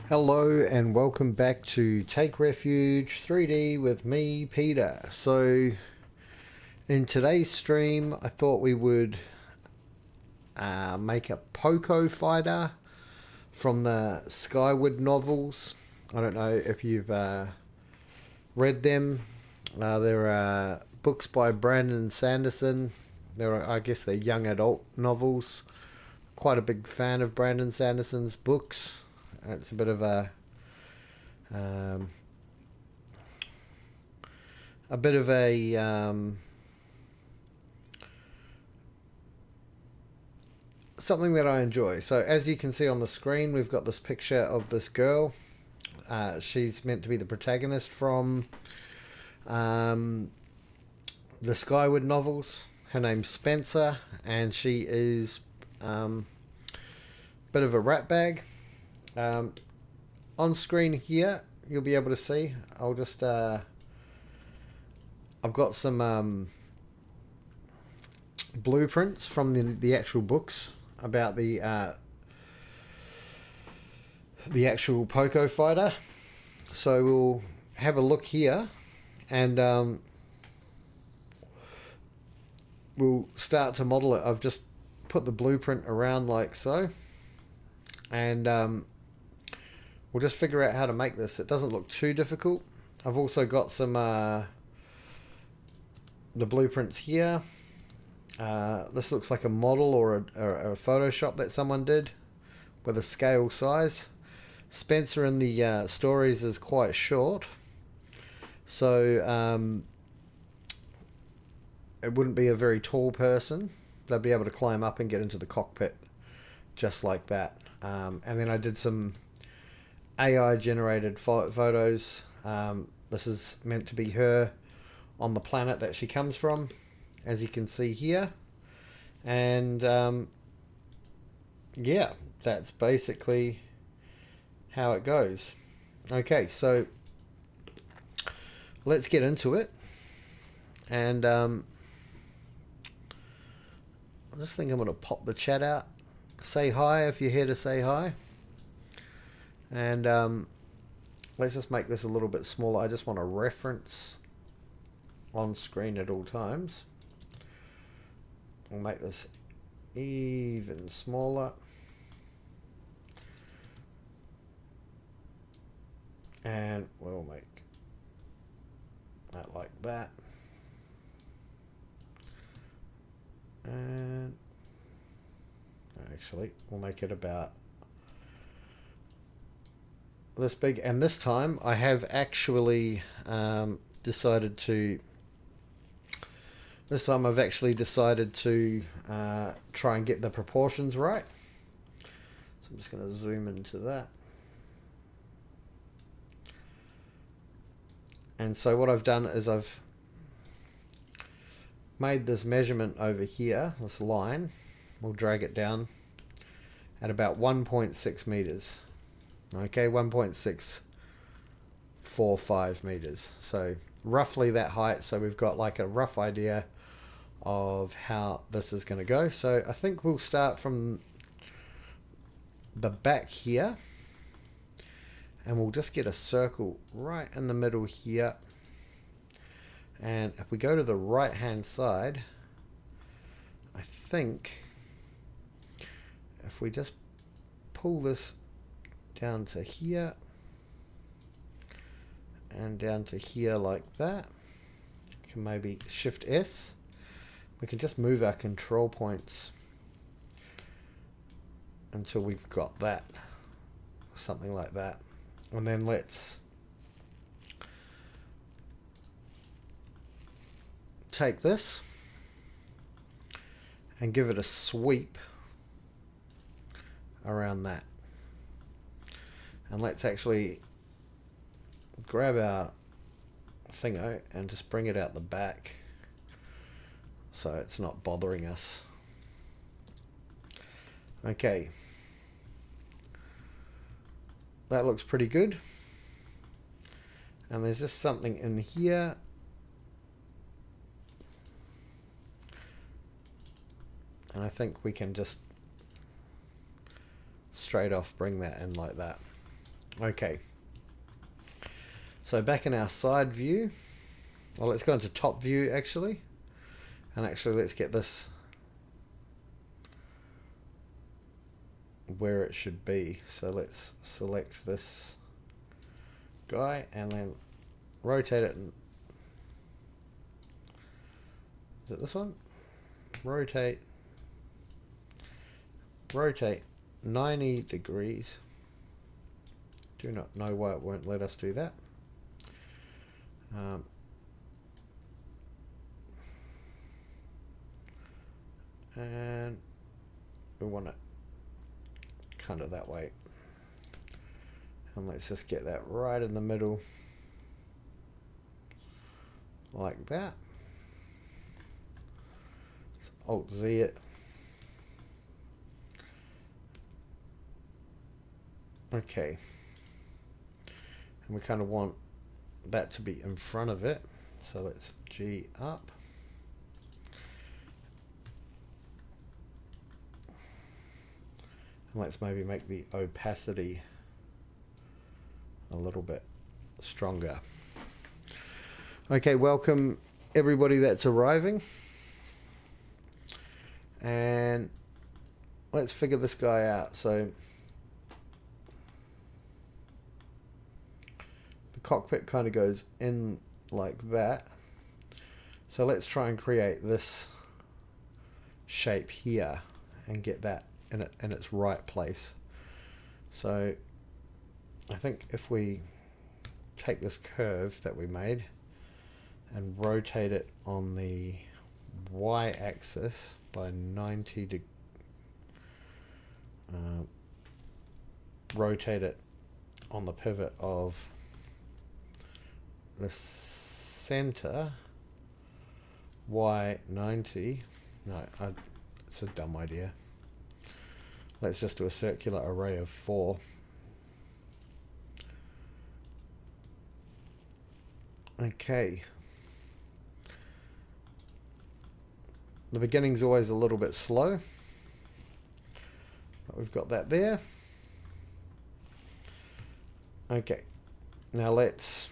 Hello and welcome back to Take Refuge 3D with me, Peter. So, in today's stream, I thought we would make a Poco fighter from the Skyward novels. I don't know if you've read them. They're books by Brandon Sanderson. I guess they're young adult novels. Quite a big fan of Brandon Sanderson's books. It's a bit of um, a bit of something that I enjoy. So as you can see on the screen, we've got this picture of this girl. She's meant to be the protagonist from the Skyward novels. Her name's Spencer, and she is a bit of a rat bag. On screen here, you'll be able to see. I'll just I've got some blueprints from the actual books about the actual Poco fighter. So we'll have a look here, and we'll start to model it. I've just put the blueprint around like so, and we'll just figure out how to make this. It doesn't look too difficult. I've also got some the blueprints here. This looks like a model or a Photoshop that someone did with a scale size. Spencer in the stories is quite short, so it wouldn't be a very tall person. They'd be able to climb up and get into the cockpit just like that. And then I did some AI generated photos. This is meant to be her on the planet that she comes from, as you can see here. And yeah, that's basically how it goes. Okay, so let's get into it. And I just think I'm going to pop the chat out. Say hi if you're here to say hi. And let's just make this a little bit smaller. I just want a reference on screen at all times. We'll make this even smaller. And we'll make that like that. And actually, we'll make it about this big. And this time I have actually decided to try and get the proportions right. So I'm just going to zoom into that. And so what I've done is I've made this measurement over here, this line. We'll drag it down at about 1.6 meters. Okay, 1.645 meters. So roughly that height. So we've got like a rough idea of how this is going to go. So I think we'll start from the back here, and we'll just get a circle right in the middle here. And if we go to the right hand side, I think if we just pull this down to here and down to here like that, we can maybe shift S. We can just move our control points until we've got that, something like that. And then let's take this and give it a sweep around that. And let's actually grab our thingo and just bring it out the back so it's not bothering us. Okay. That looks pretty good. And there's just something in here. And I think we can just straight off bring that in like that. Okay. So back in our side view, well, let's go into top view actually. And actually let's get this where it should be. So let's select this guy and then rotate it. Is it this one? Rotate 90 degrees. Do not know why it won't let us do that. And we want it kind of that way. And let's just get that right in the middle, like that. Let's Alt Z it. Okay. And we kind of want that to be in front of it. So let's G up. And let's maybe make the opacity a little bit stronger. Okay, welcome everybody that's arriving. And let's figure this guy out. So the cockpit kind of goes in like that. So let's try and create this shape here and get that in its right place. So I think if we take this curve that we made and rotate it on the y-axis by 90 to rotate it on the pivot of the center y90. No, it's a dumb idea. Let's just do a circular array of 4. Okay. The beginning's always a little bit slow, but we've got that there. Okay. Now let's...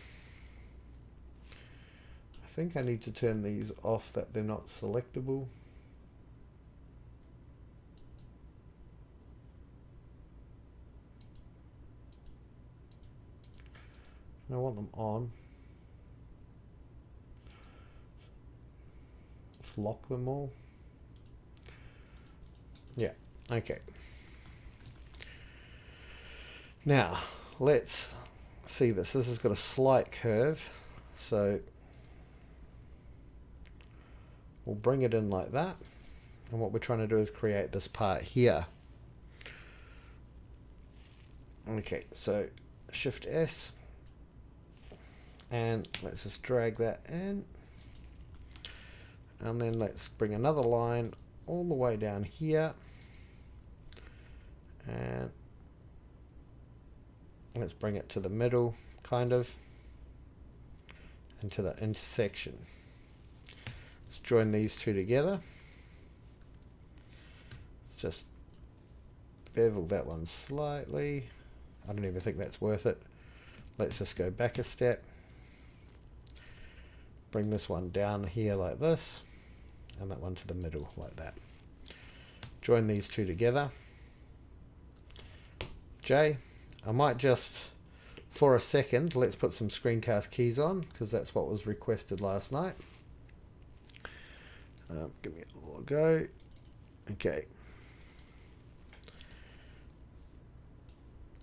I think I need to turn these off, that they're not selectable. I want them on. Let's lock them all. Yeah, okay. Now, let's see this. This has got a slight curve, so we'll bring it in like that. And what we're trying to do is create this part here. Okay, so Shift S. And let's just drag that in. And then let's bring another line all the way down here. And let's bring it to the middle, kind of, and to the intersection. Let's join these two together. Let's just bevel that one slightly. I don't even think that's worth it. Let's just go back a step. Bring this one down here like this, and that one to the middle like that. Join these two together. J. I might just, for a second, let's put some screencast keys on, because that's what was requested last night. Give me a little go. Okay.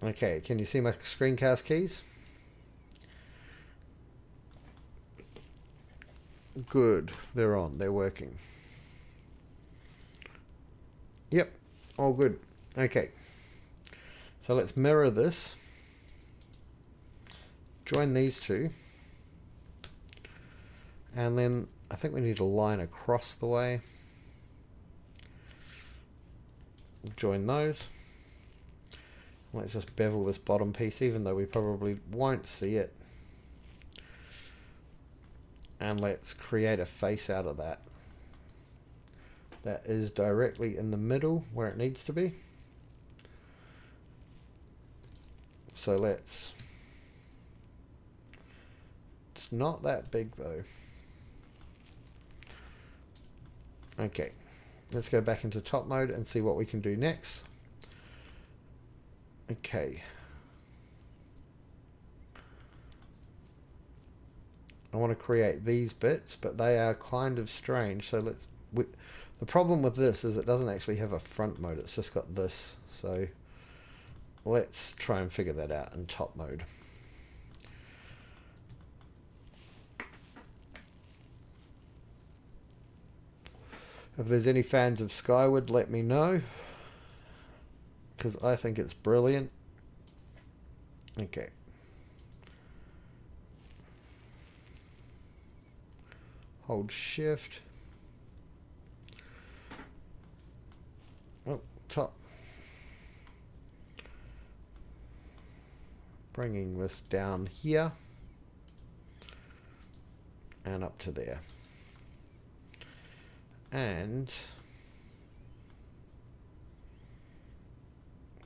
Okay, can you see my screencast keys? Good, they're on, they're working. Yep, all good. Okay, so let's mirror this. Join these two. And then I think we need a line across the way. Join those. Let's just bevel this bottom piece, even though we probably won't see it. And let's create a face out of that. That is directly in the middle where it needs to be. So let's, it's not that big though. Okay, let's go back into top mode and see what we can do next. Okay. I want to create these bits, but they are kind of strange. So the problem with this is it doesn't actually have a front mode. It's just got this. So let's try and figure that out in top mode. If there's any fans of Skyward, let me know, because I think it's brilliant. Okay. Hold shift. Oh, top. Bringing this down here and up to there. And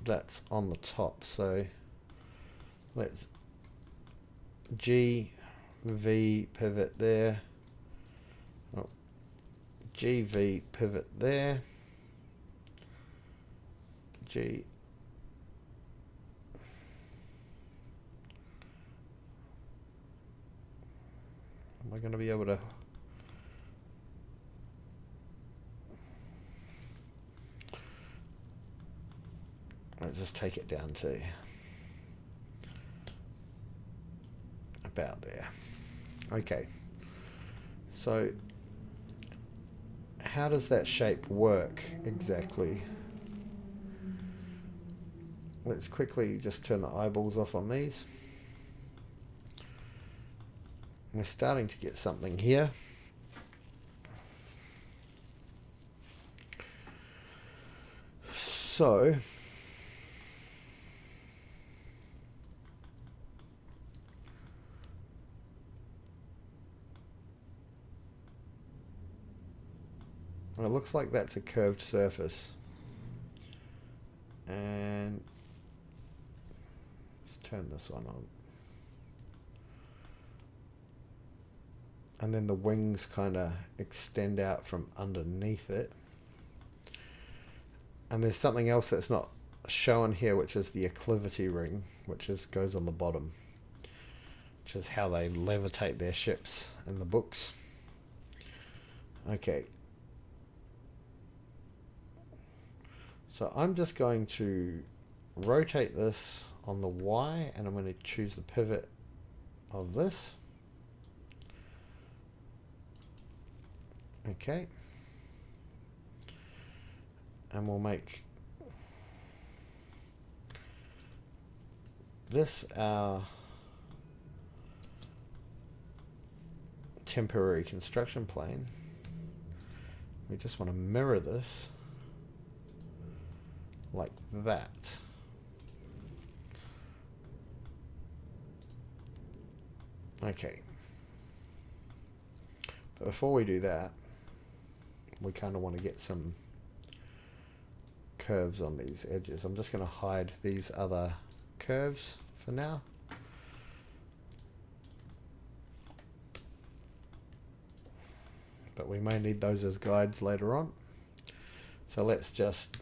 that's on the top, so let's G, V, pivot there. Oh, G, V, pivot there. G. Am I going to be able to? Let's just take it down to about there. Okay. So how does that shape work exactly? Let's quickly just turn the eyeballs off on these. We're starting to get something here. So it looks like that's a curved surface. And let's turn this one on. And then the wings kind of extend out from underneath it. And there's something else that's not shown here, which is the acclivity ring, which goes on the bottom, which is how they levitate their ships in the books. Okay. So I'm just going to rotate this on the Y, and I'm going to choose the pivot of this. Okay. And we'll make this our temporary construction plane. We just want to mirror this like that. Okay. But before we do that, we kind of want to get some curves on these edges. I'm just going to hide these other curves for now. But we may need those as guides later on. So let's just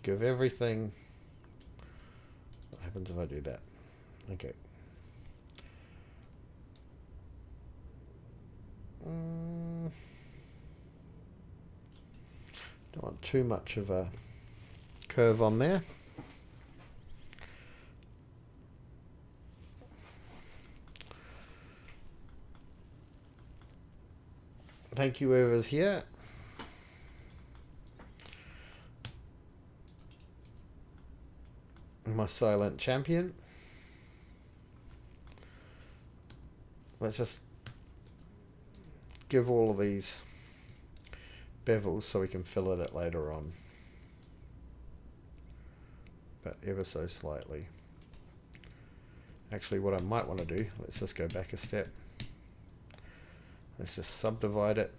give everything. What happens if I do that? Okay. Don't want too much of a curve on there. Thank you, whoever's here. My silent champion. Let's just give all of these bevels so we can fill it later on, but ever so slightly. Actually, what I might want to do, let's just go back a step. Let's just subdivide it.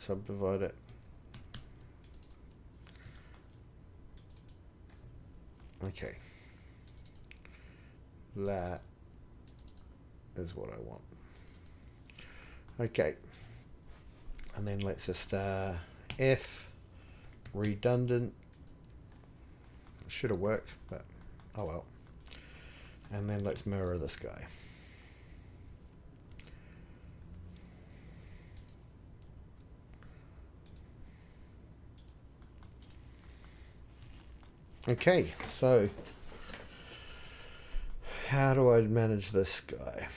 subdivide it. Okay. That is what I want. Okay. And then let's just F redundant. Should have worked, but oh well. And then let's mirror this guy. Okay, so how do I manage this guy?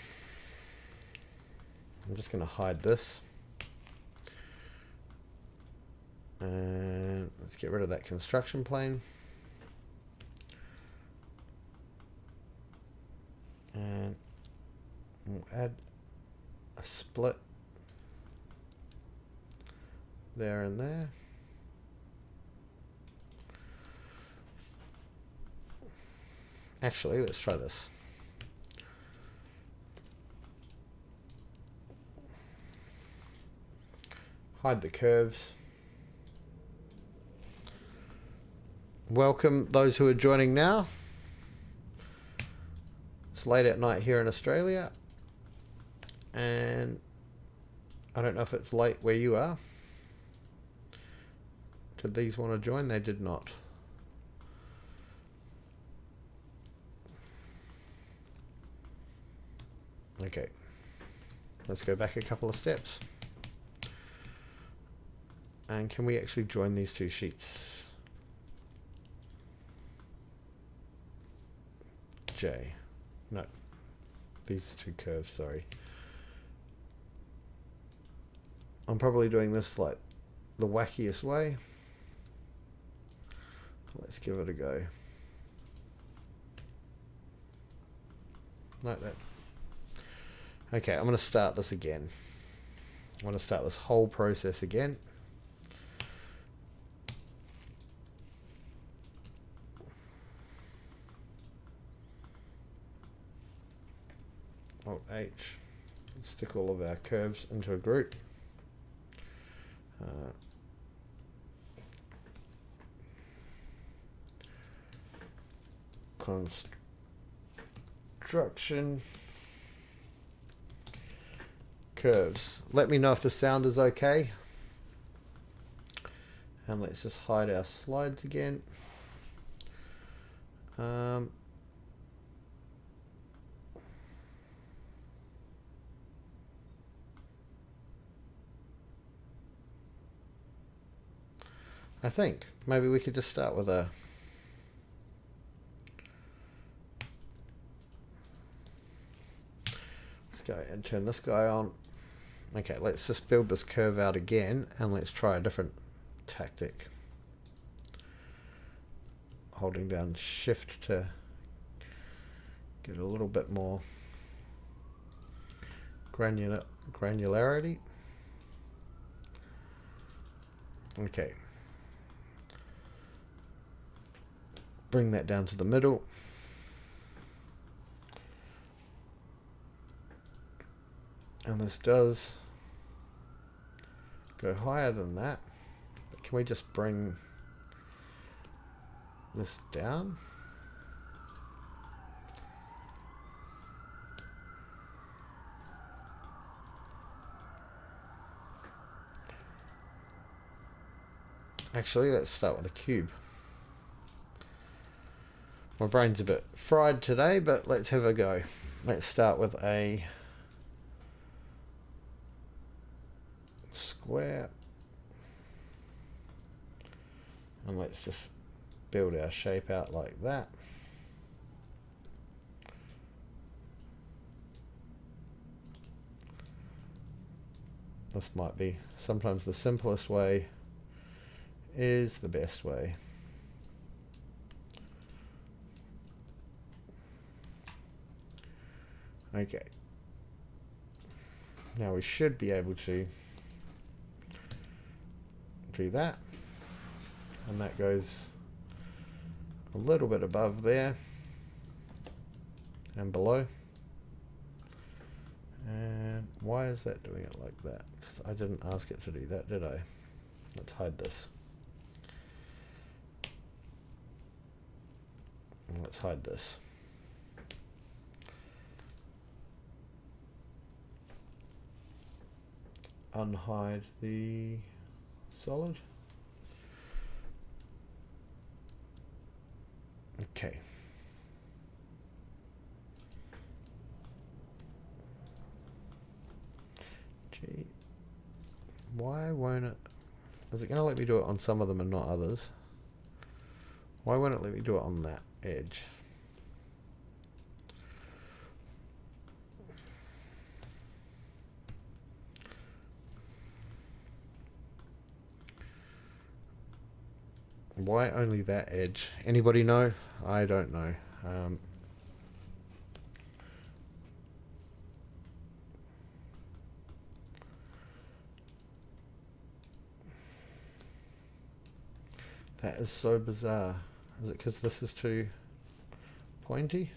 I'm just going to hide this. And let's get rid of that construction plane. And we'll add a split there and there. Actually, let's try this. Hide the curves. Welcome those who are joining now. It's late at night here in Australia, and I don't know if it's late where you are. Did these want to join? They did not. Okay, let's go back a couple of steps. And can we actually join these two sheets? J. No. These two curves, sorry. I'm probably doing this like the wackiest way. Let's give it a go. Like that. Okay, I'm going to start this again. I want to start this whole process again. Alt H. Stick all of our curves into a group. Construction curves. Let me know if the sound is okay. And let's just hide our slides again. I think maybe we could just start with a let's go and turn this guy on. Okay, let's just build this curve out again and let's try a different tactic. Holding down shift to get a little bit more granularity. Okay. Bring that down to the middle. And this does go higher than that. But can we just bring this down? Actually, let's start with a cube. My brain's a bit fried today, but let's have a go. Let's start with a square. And let's just build our shape out like that. This might be sometimes the simplest way is the best way. Okay. Now we should be able to do that. And that goes a little bit above there and below. And why is that doing it like that? I didn't ask it to do that, did I? Let's hide this. Let's hide this. Unhide the solid. Okay. Gee. Why won't it? Is it going to let me do it on some of them and not others? Why won't it let me do it on that edge? Why only that edge? Anybody know? I don't know. That is so bizarre. Is it because this is too pointy?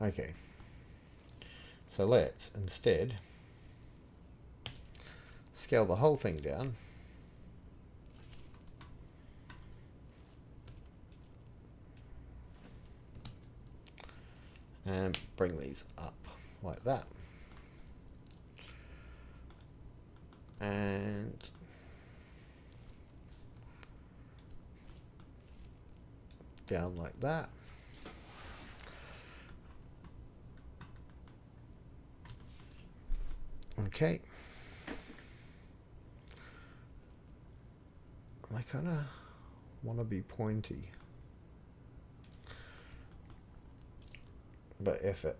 Okay. So let's instead scale the whole thing down. And bring these up like that. And down like that. Okay. I kind of want to be pointy. But F it.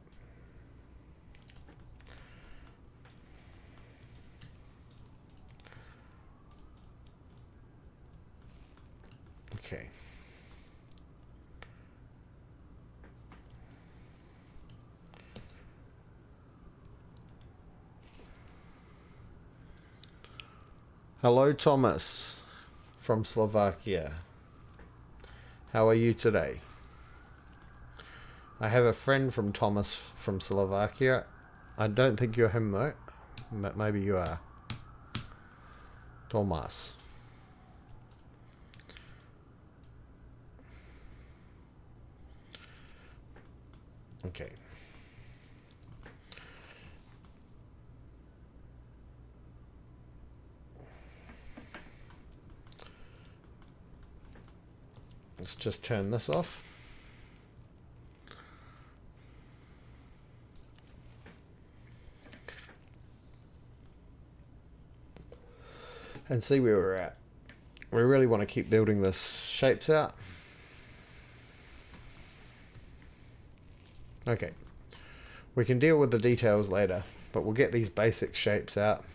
Okay. Hello, Thomas from Slovakia. How are you today? I have a friend from Thomas from Slovakia. I don't think you're him though. Maybe you are. Thomas. Okay. Let's just turn this off. And see where we're at. We really want to keep building this shapes out. Okay. We can deal with the details later, but we'll get these basic shapes out.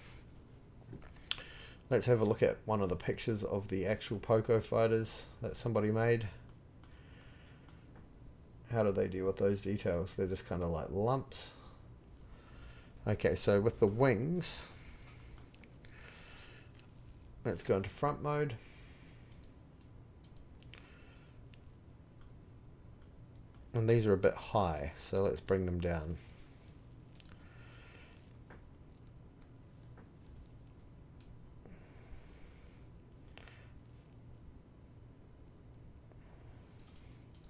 Let's have a look at one of the pictures of the actual Poco fighters that somebody made. How do they deal with those details? They're just kind of like lumps. Okay, so with the wings, let's go into front mode. And these are a bit high, so let's bring them down.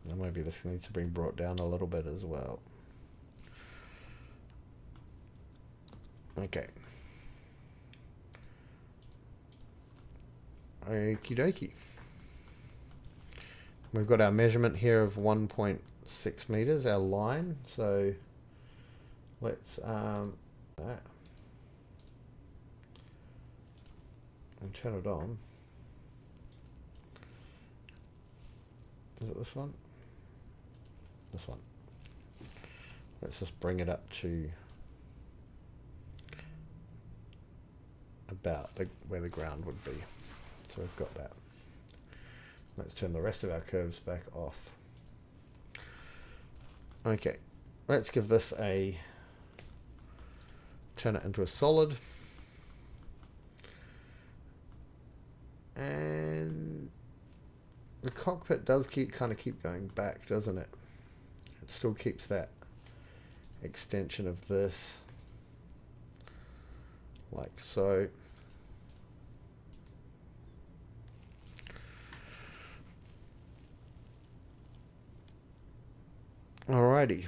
And maybe this needs to be brought down a little bit as well. Okay. Okie dokie. We've got our measurement here of 1.6 meters, our line. So let's that and turn it on. Is it this one? This one. Let's just bring it up to about where the ground would be. So we've got that. Let's turn the rest of our curves back off. Okay, let's give this turn it into a solid. And the cockpit does kind of keep going back, doesn't it? It still keeps that extension of this, like so. Alrighty.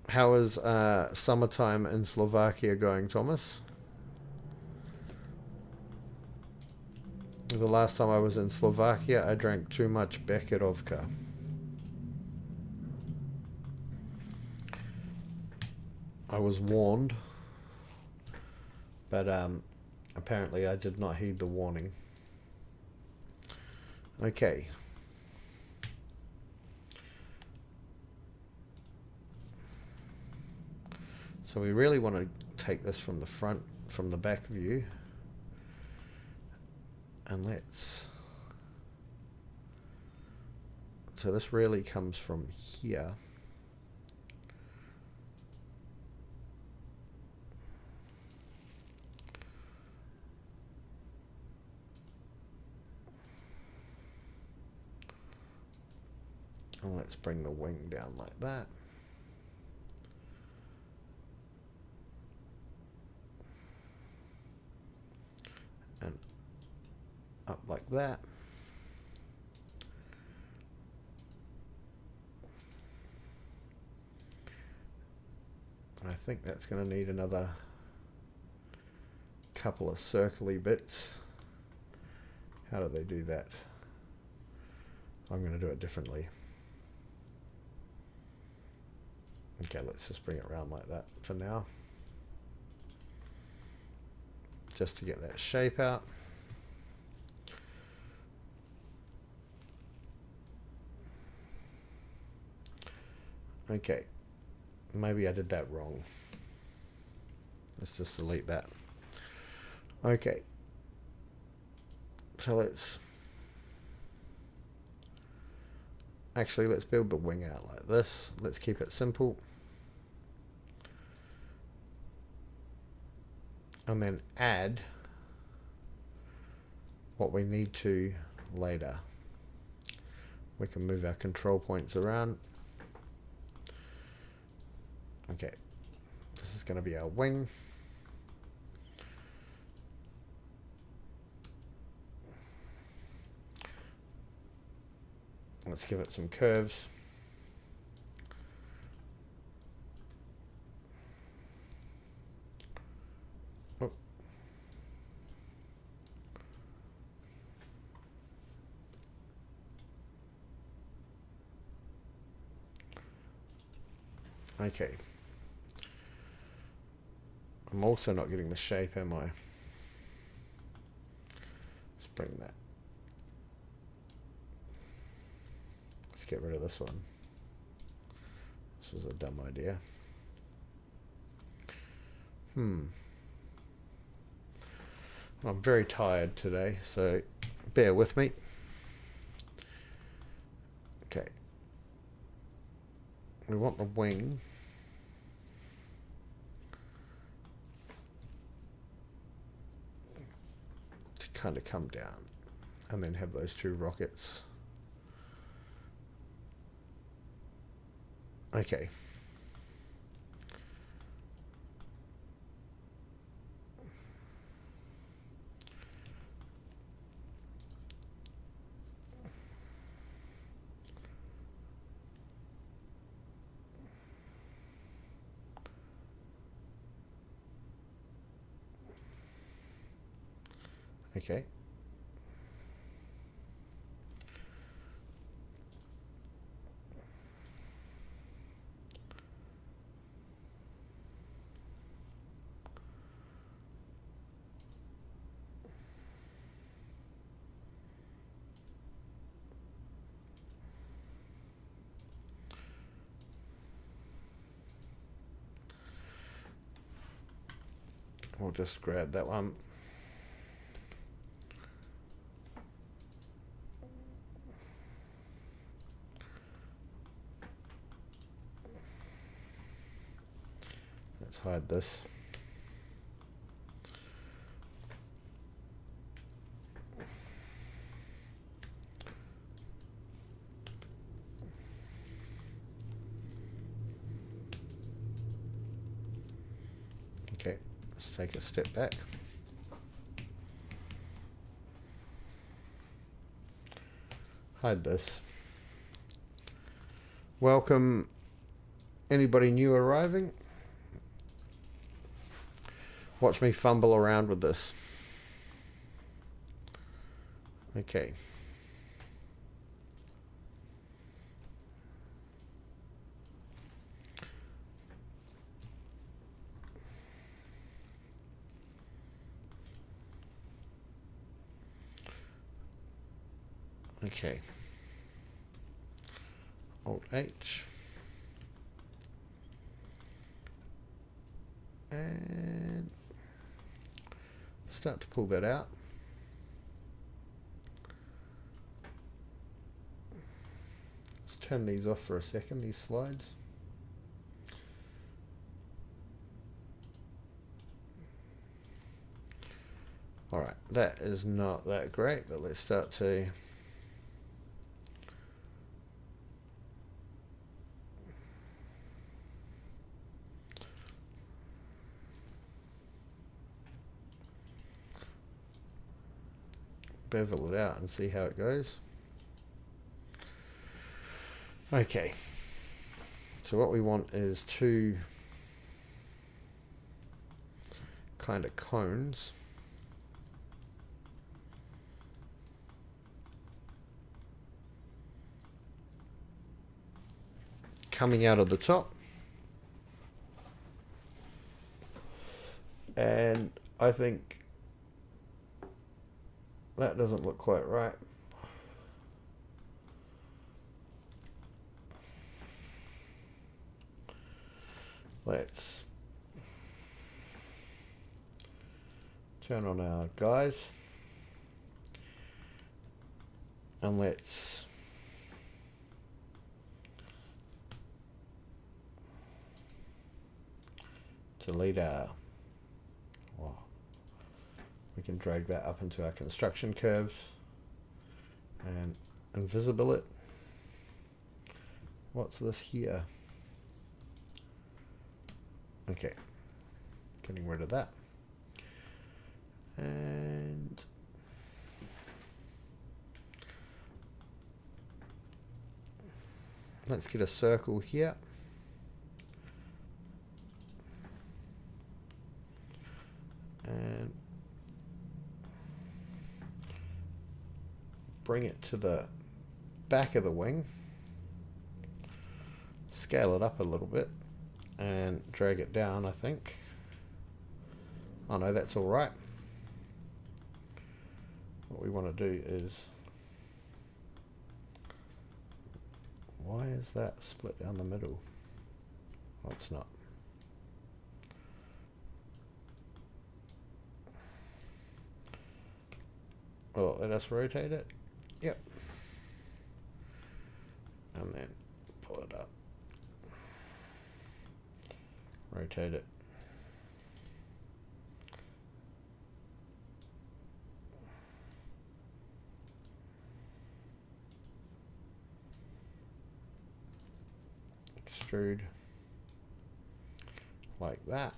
How is summertime in Slovakia going, Thomas? The last time I was in Slovakia, I drank too much Bekerovka. I was warned, but apparently I did not heed the warning. Okay. So we really want to take this from the front, from the back view. And so this really comes from here. And let's bring the wing down like that. And up like that. I think that's going to need another couple of circly bits. How do they do that? I'm going to do it differently. Okay, let's just bring it around like that for now. Just to get that shape out. Okay, maybe I did that wrong. Let's just delete that. Okay, so let's build the wing out like this. Let's keep it simple. And then add what we need to later. We can move our control points around. Okay, this is going to be our wing. Let's give it some curves. Oh. Okay. I'm also not getting the shape, am I? Let's bring that. Let's get rid of this one. This was a dumb idea. I'm very tired today, so bear with me. Okay. We want the wing. To kind of come down and then have those two rockets. Okay. Okay. We'll just grab that one. Let's hide this. Let's take a step back. Hide this. Welcome anybody new arriving. Watch me fumble around with this. Okay. Okay. Alt H. And start to pull that out. Let's turn these off for a second, these slides. Alright, that is not that great, but let's start to bevel it out and see how it goes. Okay, so what we want is two kind of cones. Coming out of the top. And I think that doesn't look quite right. Let's turn on our guys and let's delete our, well, we can drag that up into our construction curves and invisible it. What's this here? Okay, getting rid of that. And let's get a circle here. And bring it to the back of the wing. Scale it up a little bit and drag it down, I think. Oh no, that's all right. What we want to do is, why is that split down the middle? Oh, it's not. Oh, let us rotate it. Yep. And then pull it up. Rotate it. Extrude like that.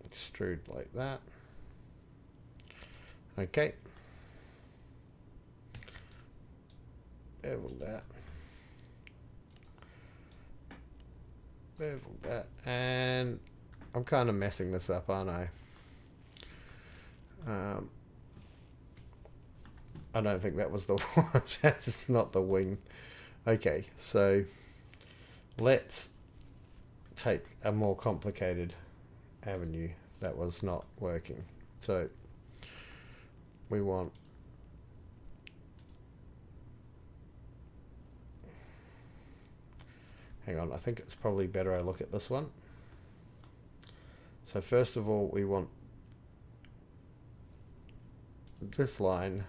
Extrude like that. Okay. Bevel that. Bevel that. And I'm kind of messing this up, aren't I? I don't think that was the one. That's not the wing. Okay, so let's take a more complicated avenue. That was not working. So we want hang on, I think it's probably better I look at this one. So first of all, we want this line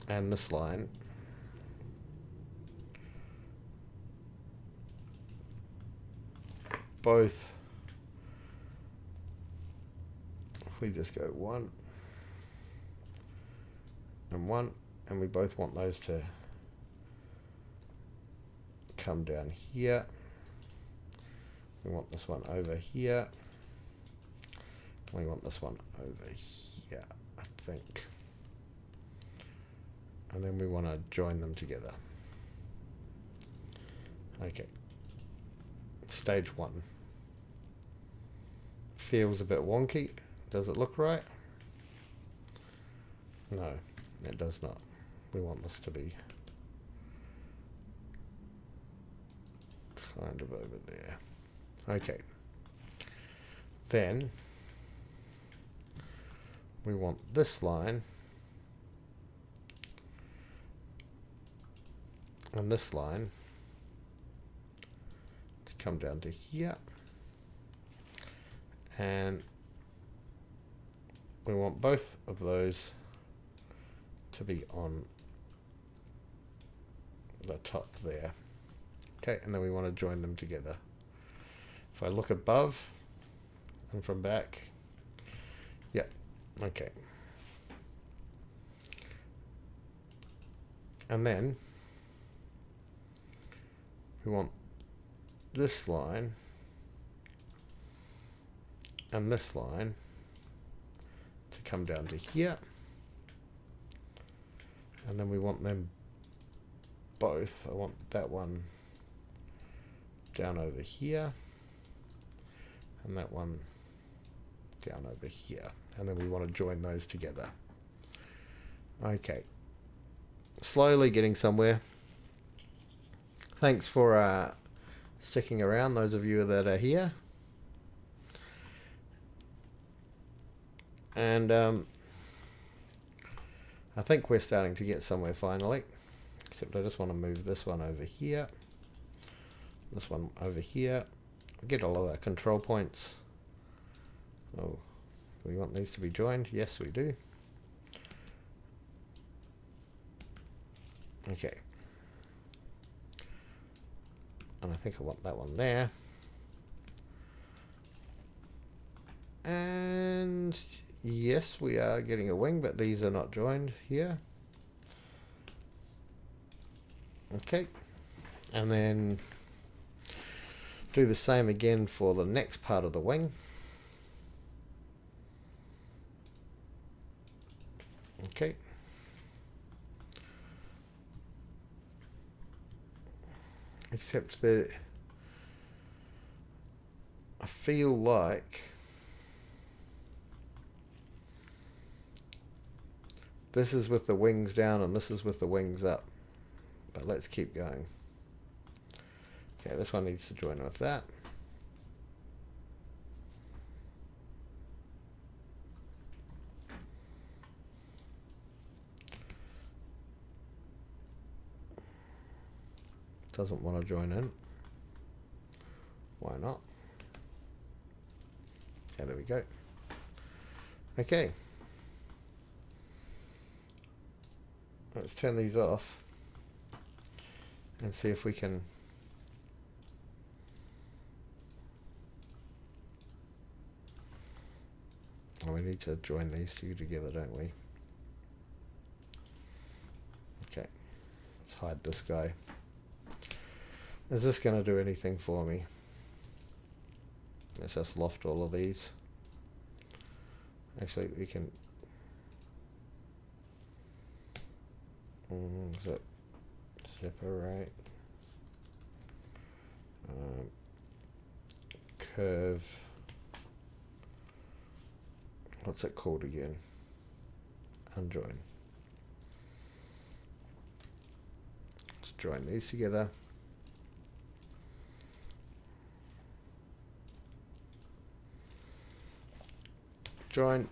and this line both we just go 1 and 1, and we both want those to come down here. We want this one over here. We want this one over here, I think. And then we want to join them together. Okay. Stage 1. Feels a bit wonky. Does it look right? No, it does not. We want this to be kind of over there. Okay. Then we want this line and this line to come down to here, and we want both of those to be on the top there. Okay, and then we want to join them together. If I look above and from back, yeah, okay. And then we want this line and this line to come down to here, and then we want them both. I want that one down over here and that one down over here, and then we want to join those together. Okay, slowly getting somewhere. Thanks for sticking around, those of you that are here. And I think we're starting to get somewhere finally, except I just want to move this one over here, this one over here, get all of our control points. Oh, do we want these to be joined? Yes, we do. Okay. And I think I want that one there. And yes, we are getting a wing, but these are not joined here. Okay. And then do the same again for the next part of the wing. Okay. Except that I feel like this is with the wings down and this is with the wings up. But let's keep going. Okay, this one needs to join with that. Doesn't want to join in. Why not? Okay, there we go. Okay. Let's turn these off and see if we can we need to join these two together, don't we? Okay. Let's hide this guy. Is this going to do anything for me? Let's just loft all of these. Actually, we can... Is it separate? Curve. What's it called again? Unjoin. Let's join these together. Join.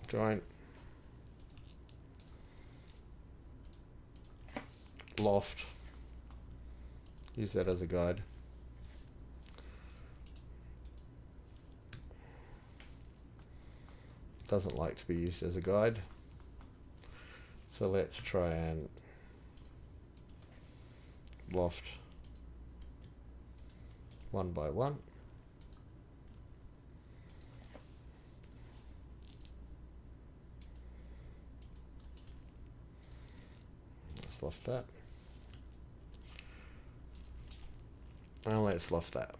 Join. Loft. Use that as a guide. Doesn't like to be used as a guide. So let's try and loft one by one. loft that. And let's loft that.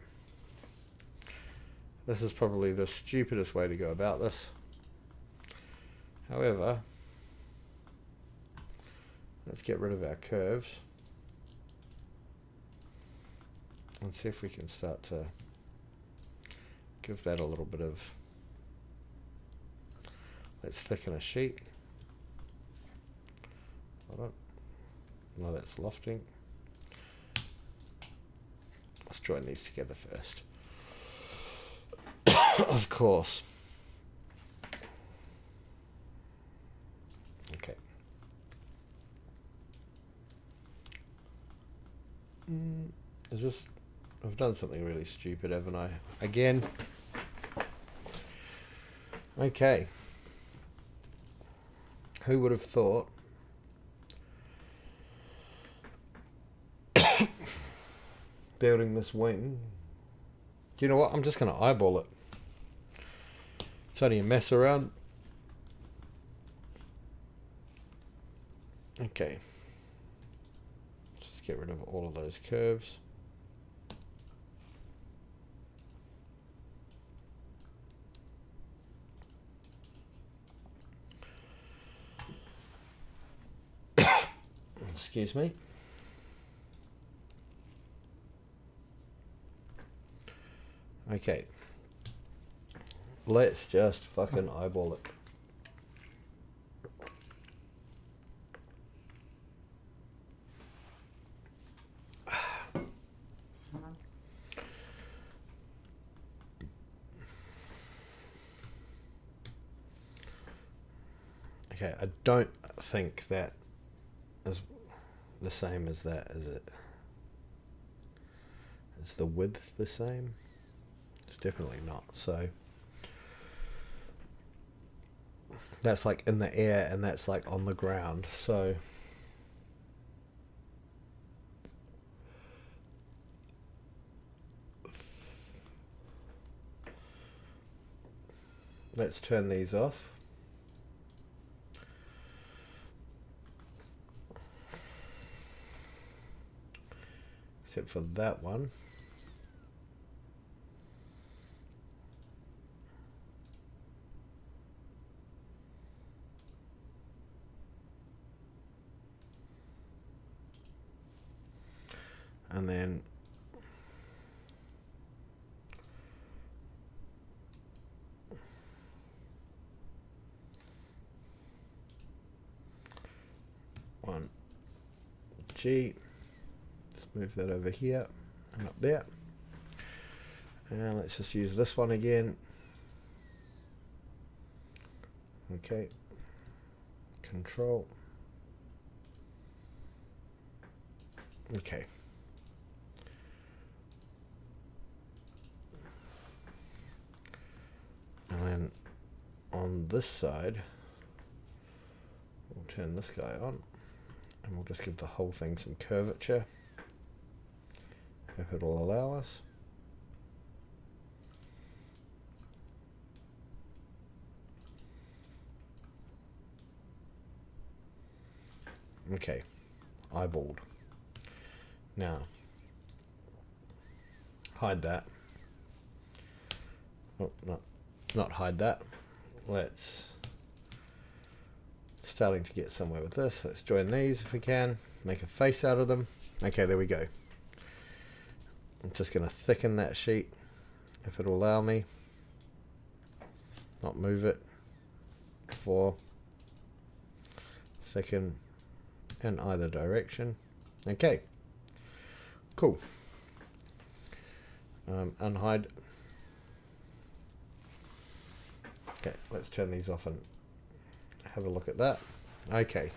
This is probably the stupidest way to go about this. However, let's get rid of our curves and see if we can start to give that a little bit of, let's thicken a sheet. Hold on. No, that's lofting. Let's join these together first. Of course. Okay. Is this... I've done something really stupid, haven't I? Again. Okay. Who would have thought building this wing? Do you know what? I'm just going to eyeball it. It's only a mess around. Okay. Just get rid of all of those curves. Excuse me. Okay. Let's just fucking eyeball it. Okay, I don't think that is the same as that, is it? Is the width the same? It's definitely not, so that's like in the air and that's like on the ground, so let's turn these off. Except for that one. And then one G. Let's move that over here and up there. And let's just use this one again. Okay. Control. Okay. And then on this side, we'll turn this guy on and we'll just give the whole thing some curvature, if it'll allow us. Okay, eyeballed. Now, hide that. Oh, no, not hide that. Let's, starting to get somewhere with this. Let's join these if we can. Make a face out of them. Okay, there we go. I'm just going to thicken that sheet, if it'll allow me. Not move it. 4. Thicken in either direction. Okay. Cool. Unhide. Okay, let's turn these off and have a look at that. Okay,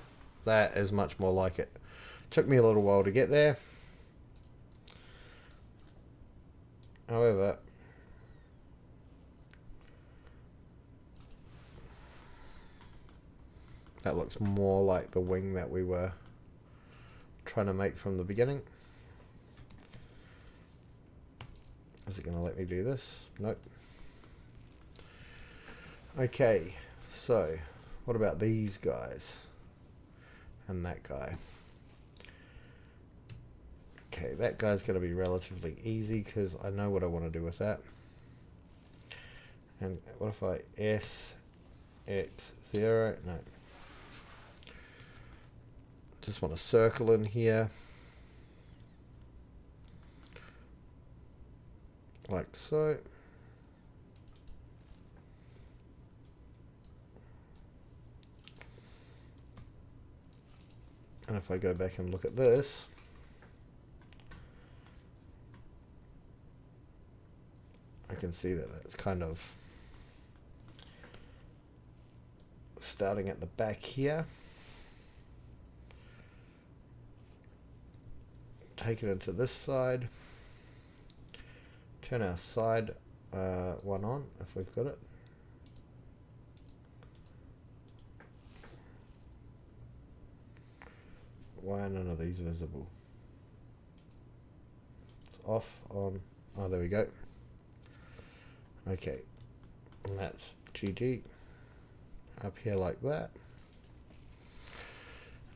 that is much more like it. Took me a little while to get there. However, that looks more like the wing that we were trying to make from the beginning. Is it going to let me do this? Nope. Okay, so what about these guys and that guy? Okay, that guy's going to be relatively easy because I know what I want to do with that. And what if I SX0? No. Just want to circle in here. Like so. And if I go back and look at this, I can see that it's kind of starting at the back here. Take it into this side. Turn our side one on if we've got it. Why are none of these visible? It's off, on. Oh, there we go. Okay. And that's GG. Up here like that.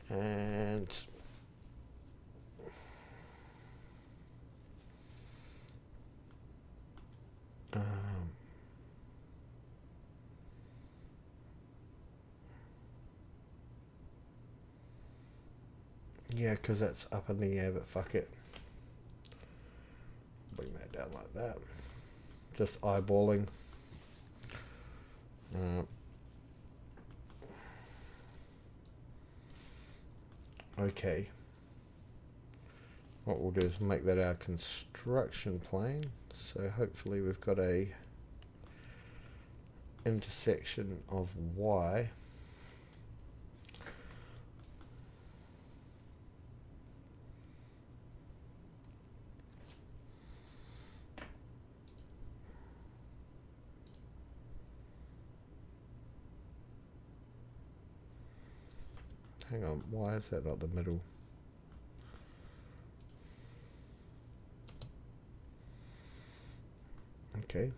And yeah, because that's up in the air, but fuck it. Bring that down like that. Just eyeballing. Okay. What we'll do is make that our construction plane. So hopefully we've got a intersection of Y. Hang on, why is that not the middle? Okay.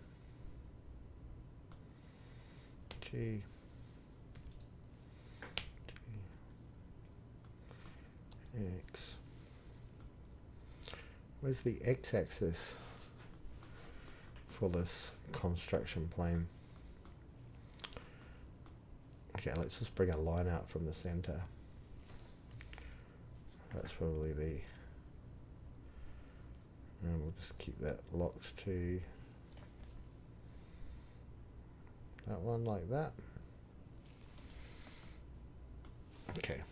G. X. Where's the x-axis for this construction plane? Okay, let's just bring a line out from the center. That's probably the, and we'll just keep that locked to that one like that. Okay.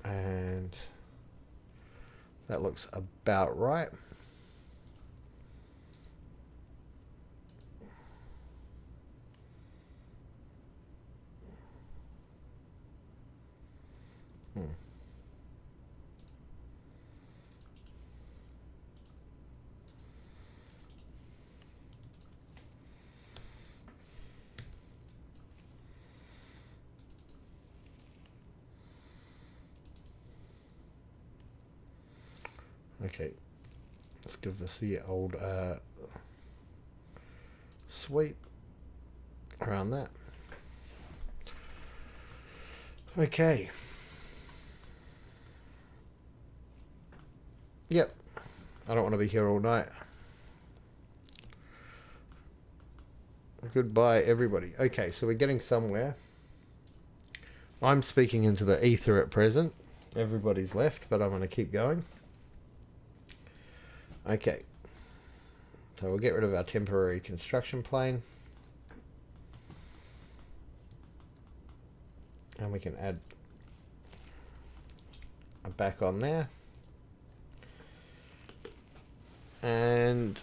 And that looks about right. Okay, let's give this the old sweep around that. Okay. Yep, I don't want to be here all night. Goodbye, everybody. Okay, so we're getting somewhere. I'm speaking into the ether at present. Everybody's left, but I'm going to keep going. Okay, so we'll get rid of our temporary construction plane. And we can add a back on there. And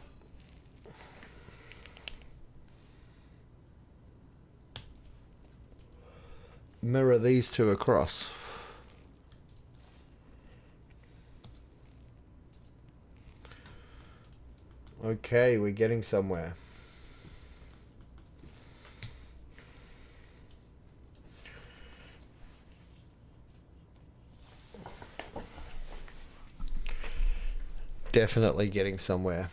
mirror these two across. Okay, we're getting somewhere. Definitely getting somewhere.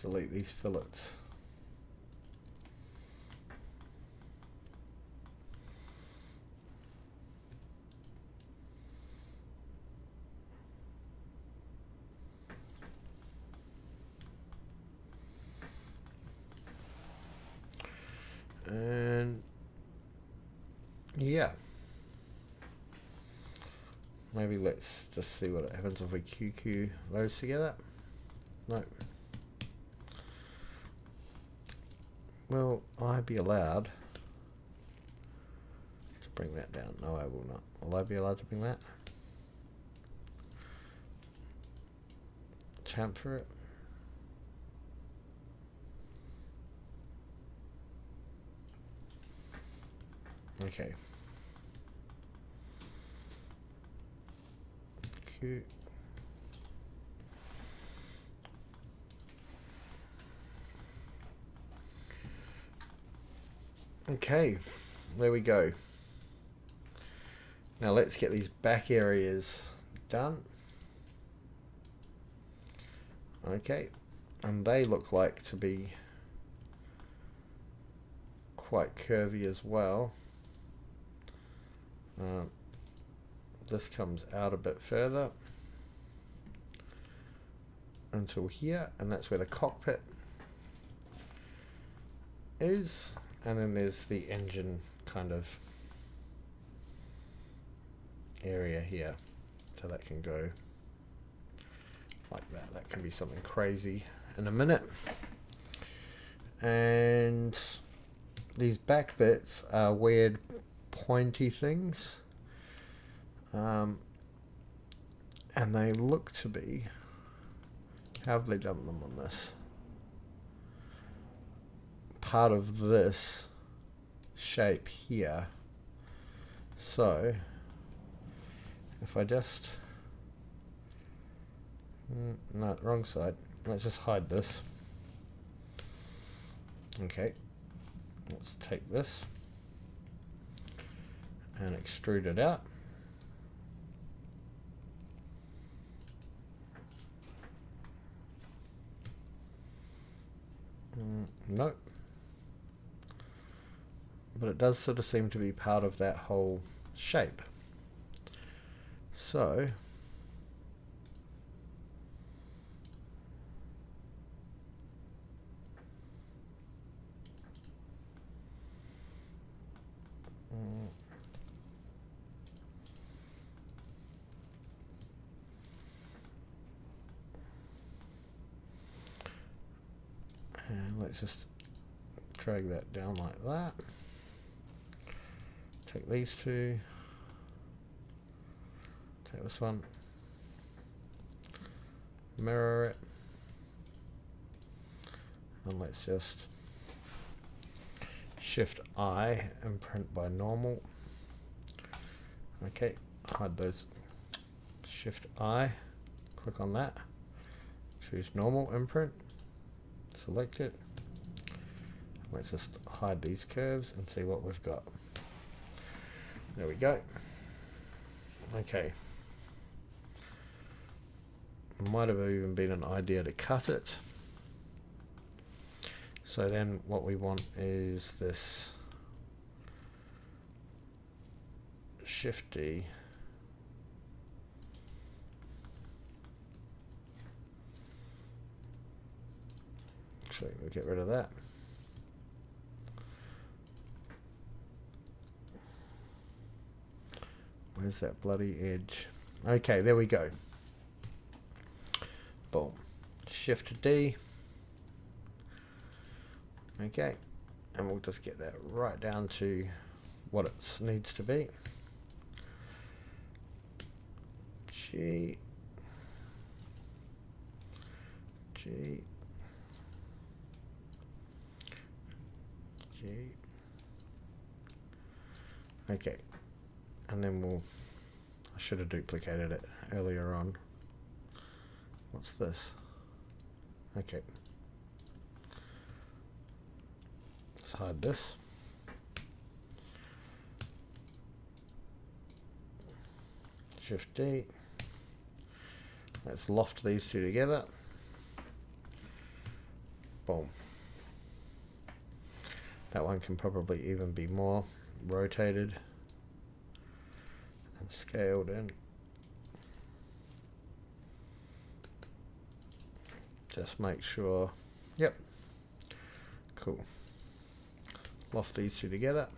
delete these fillets. And yeah, maybe let's just see what happens if we QQ those together. No. Will I be allowed to bring that down? No, I will not. Will I be allowed to bring that? Chamfer it. Okay. Q. Okay, there we go. Now let's get these back areas done. Okay, and they look like to be quite curvy as well. This comes out a bit further until here, and that's where the cockpit is, and then there's the engine kind of area here, so that can go like that. That can be something crazy in a minute. And these back bits are weird pointy things, and they look to be, how have they done them on this? Part of this shape here. So if I just, no, wrong side. Let's just hide this. Okay, let's take this and extrude it out. Nope. But it does sort of seem to be part of that whole shape. So and let's just drag that down like that. Take these two, take this one, mirror it, and let's just Shift I and print by normal. Okay, hide those. Shift I, click on that, choose normal imprint, select it. Let's just hide these curves and see what we've got. There we go. Okay. Might have even been an idea to cut it. So then what we want is this Shift D. Actually, we'll get rid of that. Where's that bloody edge? Okay, there we go. Boom. Shift D. Okay, and we'll just get that right down to what it needs to be. G. G. G. Okay, and then we'll, I should have duplicated it earlier on. What's this? Okay. Let's hide this. Shift D. Let's loft these two together. Boom. That one can probably even be more rotated and scaled in. Just make sure, yep, cool. Loft these two together.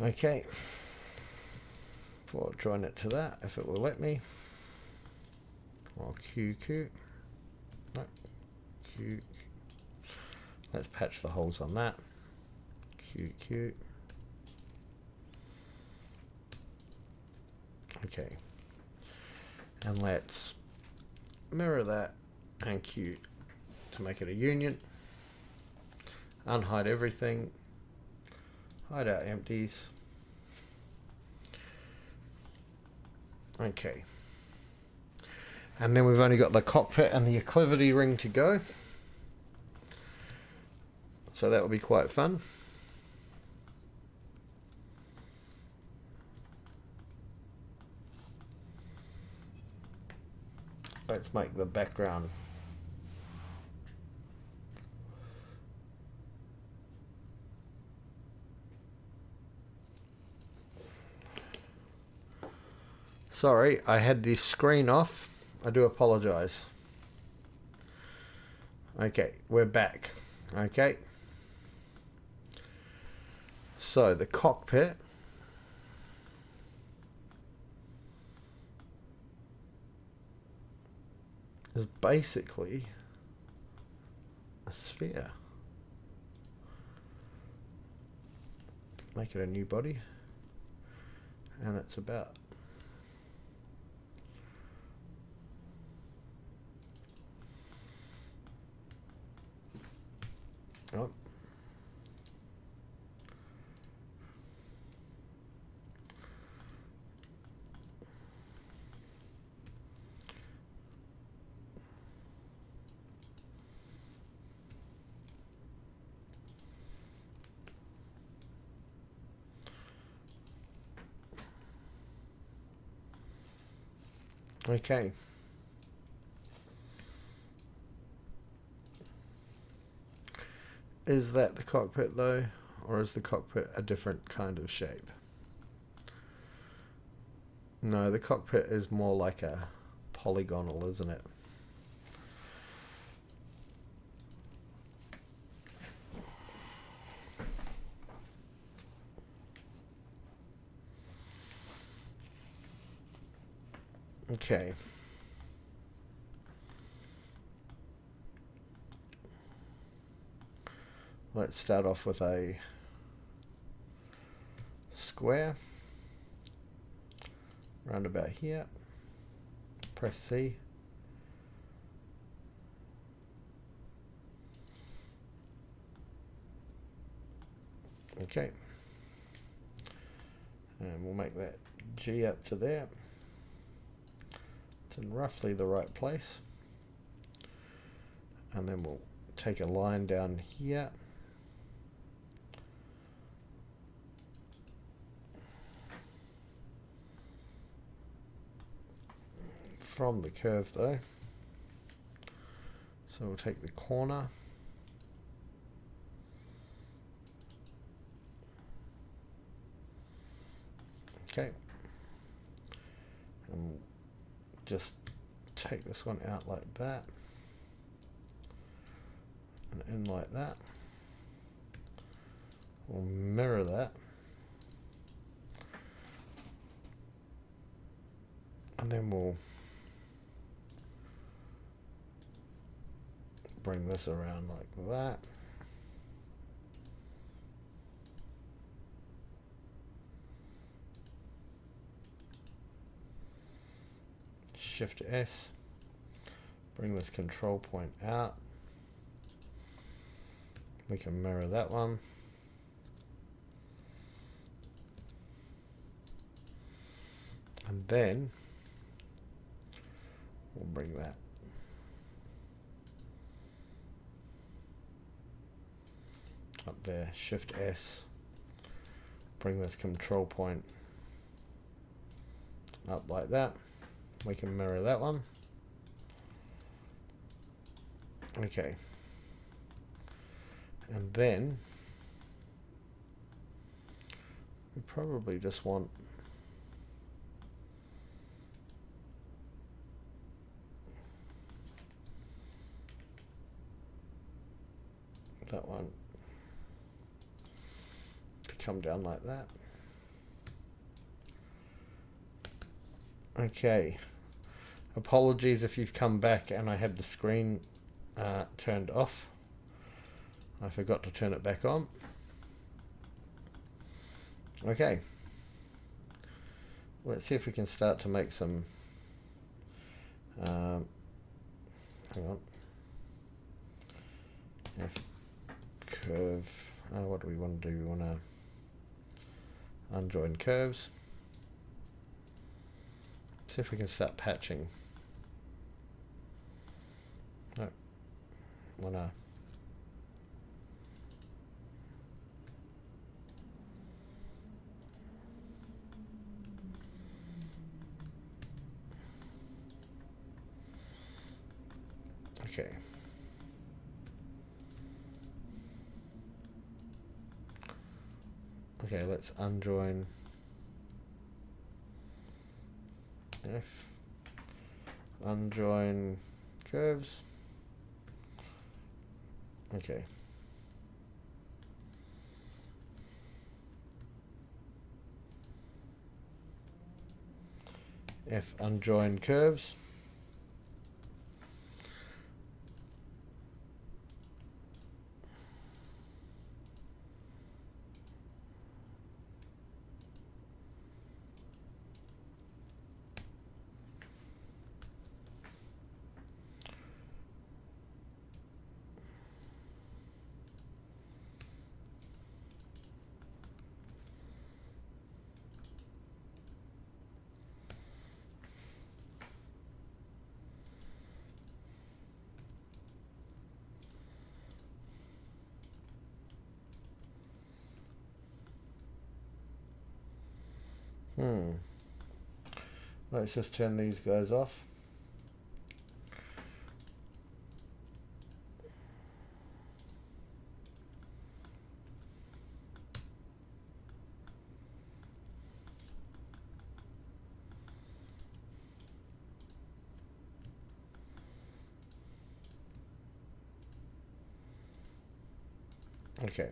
Okay, we'll join it to that if it will let me. Or QQ, no, Q. Let's patch the holes on that. QQ. Okay, and let's mirror that and Q to make it a union. Unhide everything. Hide out empties. Okay. And then we've only got the cockpit and the acclivity ring to go. So that will be quite fun. Let's make the background sorry, I had the screen off. I do apologize. Okay, we're back. Okay. So the cockpit is basically a sphere. Make it a new body, and it's about oh. Okay. Is that the cockpit though, or is the cockpit a different kind of shape? No, the cockpit is more like a polygonal, isn't it? Okay. Let's start off with a square. Round about here. Press C. Okay. And we'll make that G up to there. It's in roughly the right place. And then we'll take a line down here. From the curve though. So we'll take the corner. Okay. And just take this one out like that. And in like that. We'll mirror that. And then we'll bring this around like that. Shift S. Bring this control point out. We can mirror that one. And then we'll bring that up there, Shift S, bring this control point up like that. We can mirror that one. Okay. And then we probably just want that one to come down like that. Okay. Apologies if you've come back and I had the screen turned off. I forgot to turn it back on. Okay. Let's see if we can start to make some hang on. F curve. What do we want to do? We want to unjoin curves. See if we can start patching. No. Wanna. Okay. Okay, let's unjoin F, unjoin curves. Okay. F unjoin curves. Let's just turn these guys off. Okay.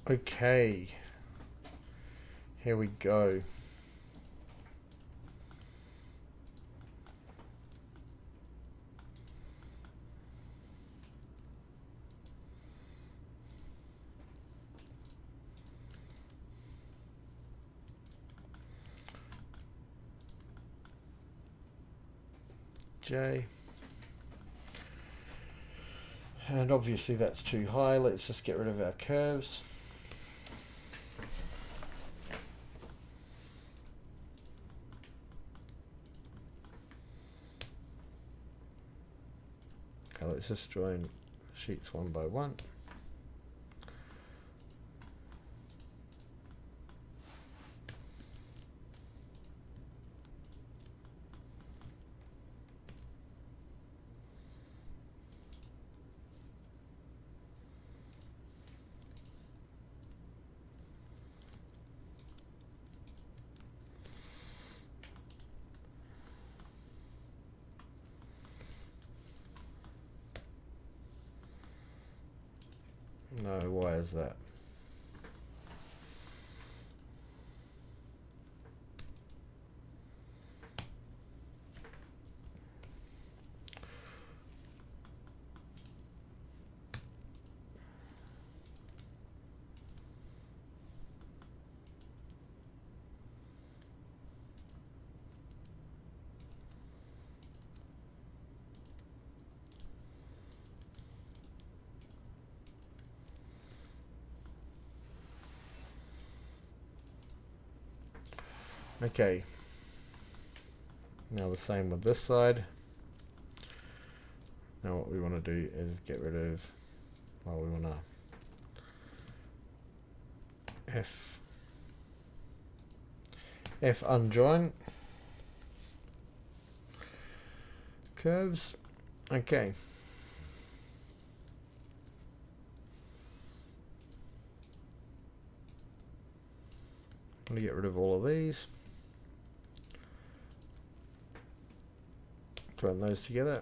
Okay. Here we go. J. And obviously that's too high. Let's just get rid of our curves. Okay, let's just join sheets one by one. No, why is that? Okay. Now the same with this side. Now what we want to do is get rid of, well, we want to F unjoin curves. Okay. I'm going to get rid of all of these. Join those together.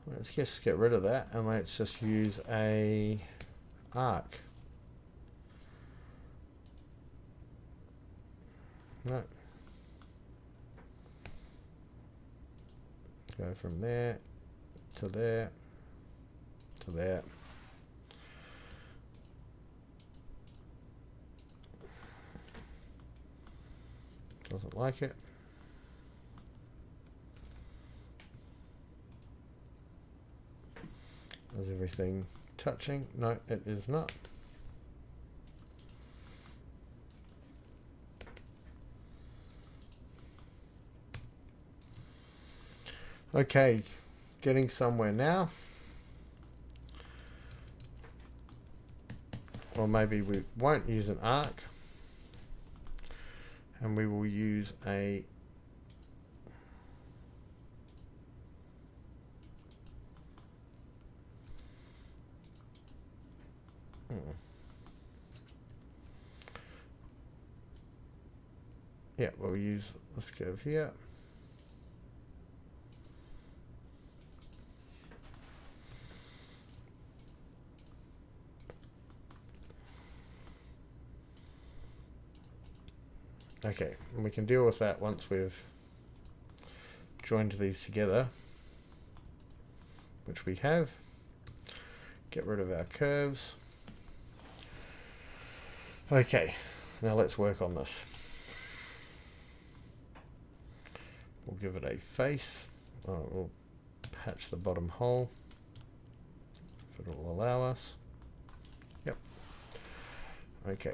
Let's just get rid of that and let's just use a arc. No. Go from there to there to there. Doesn't like it. Is everything touching? No, it is not. Okay, getting somewhere now. Or maybe we won't use an arc. And we will use a yeah, we'll use this curve here. Okay, and we can deal with that once we've joined these together, which we have. Get rid of our curves. Okay, now let's work on this. We'll give it a face. We'll patch the bottom hole if it will allow us. Yep. Okay.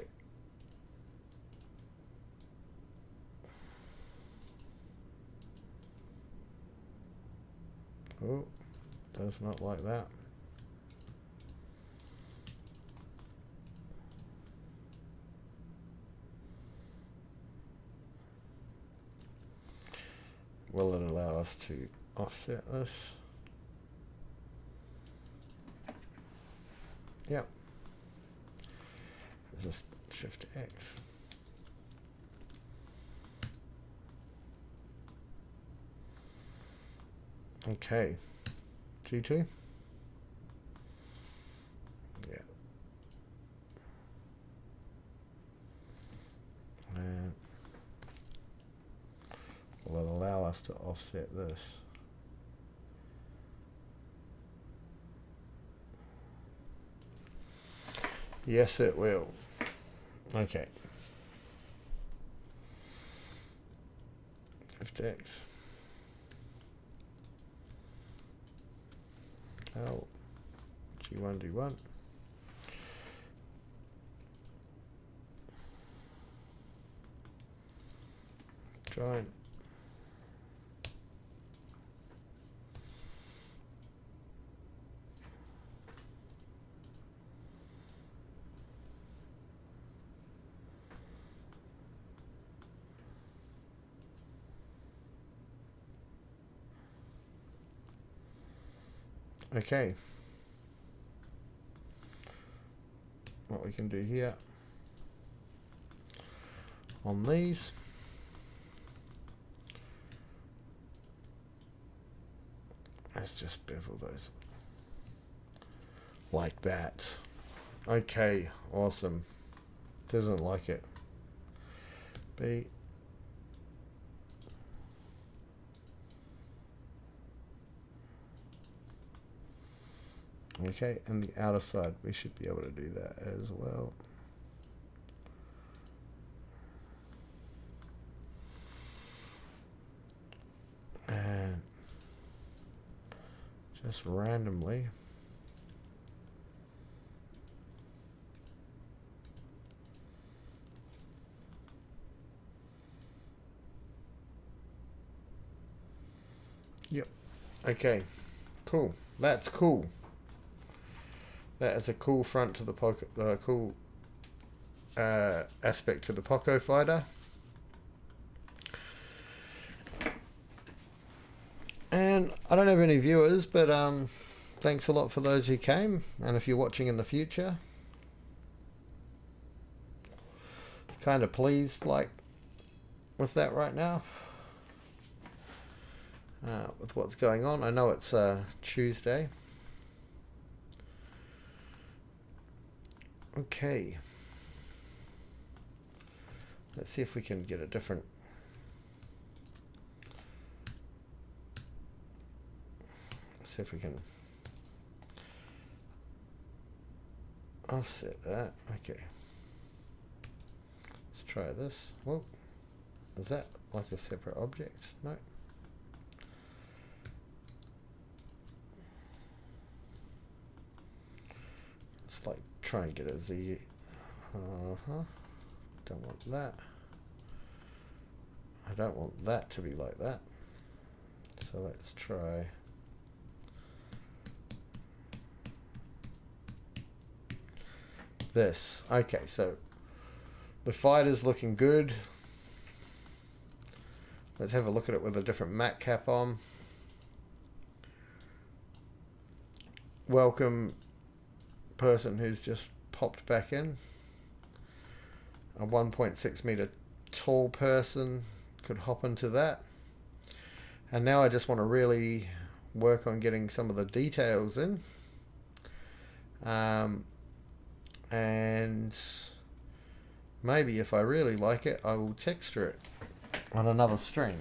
Oh, does not like that. Will it allow us to offset this? Yep. Just Shift X. Okay. G2. Yeah. And will it allow us to offset this? Yes, it will. Okay. Shift X. L. G1, D1. Join. Okay. What we can do here on these, let's just bevel those like that. Okay, awesome. Doesn't like it. B. Okay, and the outer side, we should be able to do that as well. And just randomly. Yep. Okay. Cool. That's cool. That is a cool front to the Poco. Cool aspect to the Poco fighter. And I don't have any viewers, but thanks a lot for those who came. And if you're watching in the future, kind of pleased like with that right now. With what's going on. I know it's Tuesday. Okay. Let's see if we can get a different... see if we can offset that. Okay. Let's try this. Whoa. Is that like a separate object? No. It's like try and get a Z. Don't want that. I don't want that to be like that. So let's try. This. Okay, so the fighter's looking good. Let's have a look at it with a different mat cap on. Welcome person who's just popped back in. A 1.6 meter tall person could hop into that. And now I just want to really work on getting some of the details in. And maybe if I really like it, I will texture it on another string.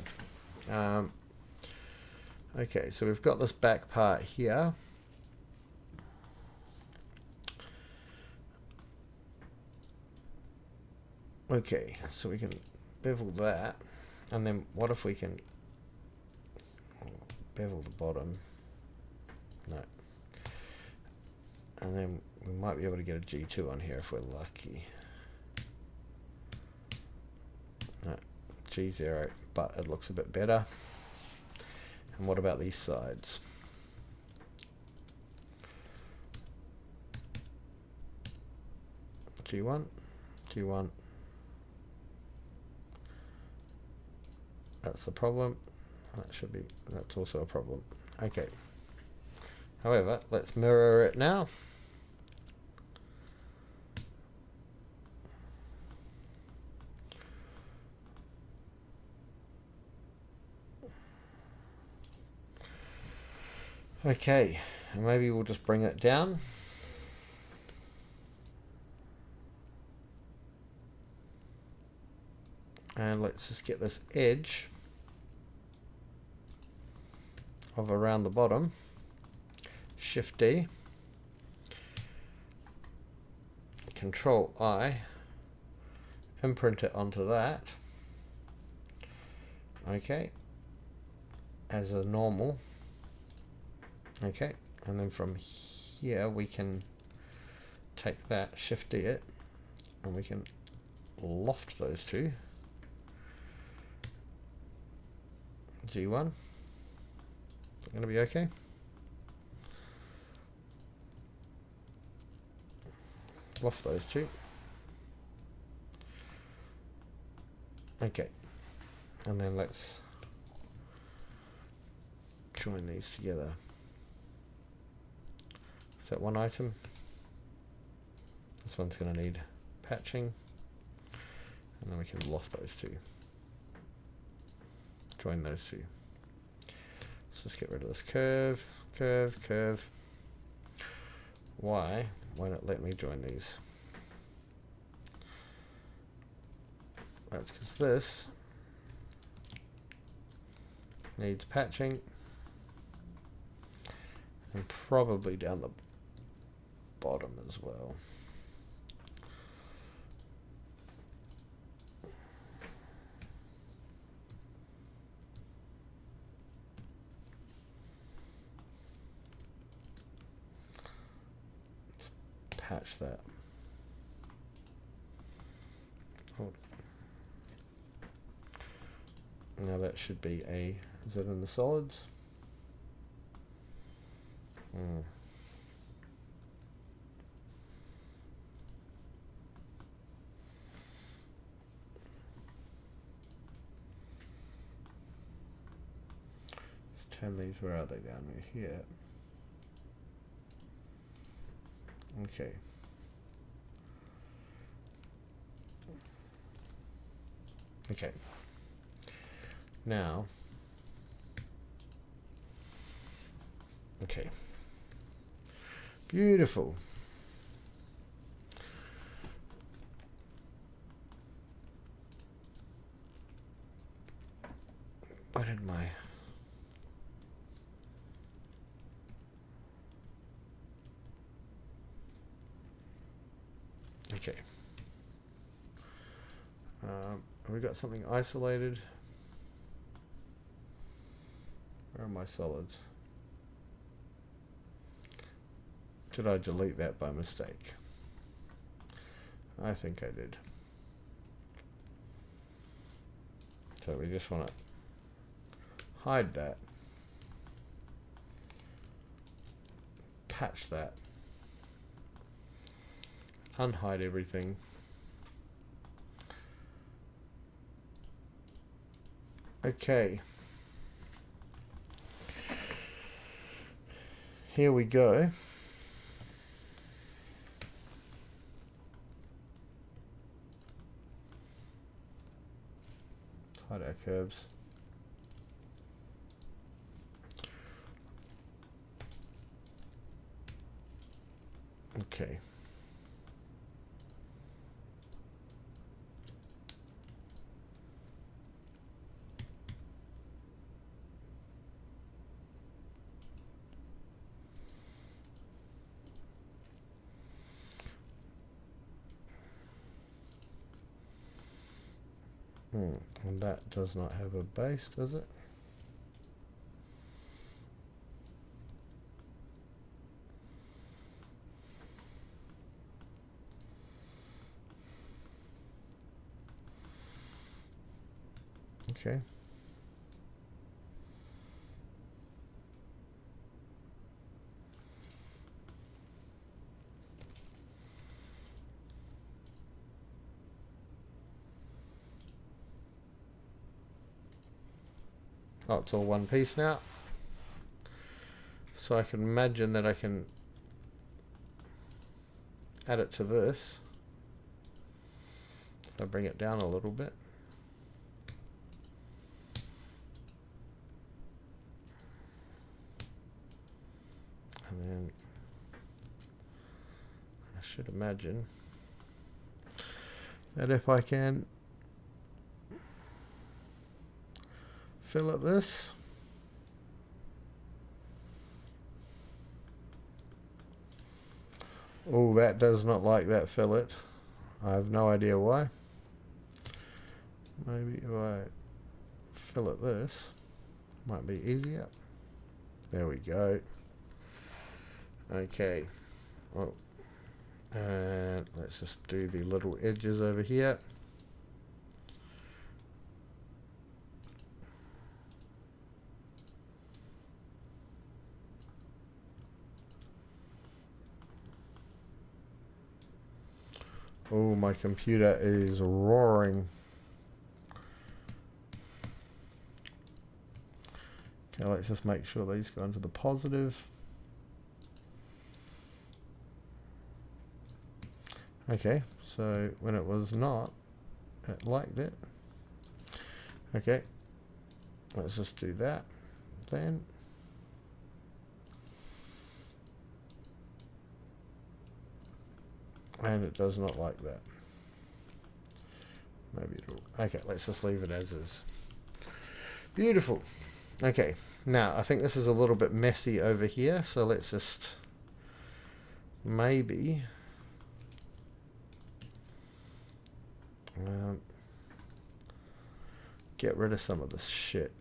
Okay, so we've got this back part here. Okay, so we can bevel that, and then what if we can bevel the bottom? No. And then we might be able to get a G2 on here if we're lucky. No, G0, but it looks a bit better. And what about these sides? G1, G1. That's the problem. That should be, that's also a problem. Okay. However, let's mirror it now. Okay, and maybe we'll just bring it down. And let's just get this edge of around the bottom. Shift D, Control I, imprint it onto that. Okay, as a normal. Okay, and then from here we can take that, Shift D it, and we can loft those two. G1. Is it going to be okay? Loft those two. Okay, and then let's join these together. Is that one item? This one's going to need patching, and then we can loft those two. Join those two. Let's just get rid of this curve, curve, curve. Why won't it let me join these? That's because this needs patching, and probably down the bottom as well. patch that. Oh. Now that should be a, is it in the solids? Let's turn these, where are they, down here? Okay. Okay. Now, okay. Beautiful. What did my... Okay. Have we got something isolated? Where are my solids? Did I delete that by mistake? I think I did. So we just want to hide that. Patch that. Unhide everything. Okay. Here we go. Hide our curves. Okay. And that does not have a base, does it? Okay. Oh, it's all one piece now. So I can imagine that I can add it to this. If I bring it down a little bit. And then I should imagine that if I can fillet this, oh, that does not like that fillet. I have no idea why. Maybe if I fillet this, might be easier. There we go. Okay. Oh, and let's just do the little edges over here. Oh, my computer is roaring. Okay, let's just make sure these go into the positive. Okay, so when it was not, it liked it. Okay, let's just do that then. And it does not like that. Maybe it'll... Okay, let's just leave it as is. Beautiful. Okay, now I think this is a little bit messy over here, so let's just maybe get rid of some of this shit.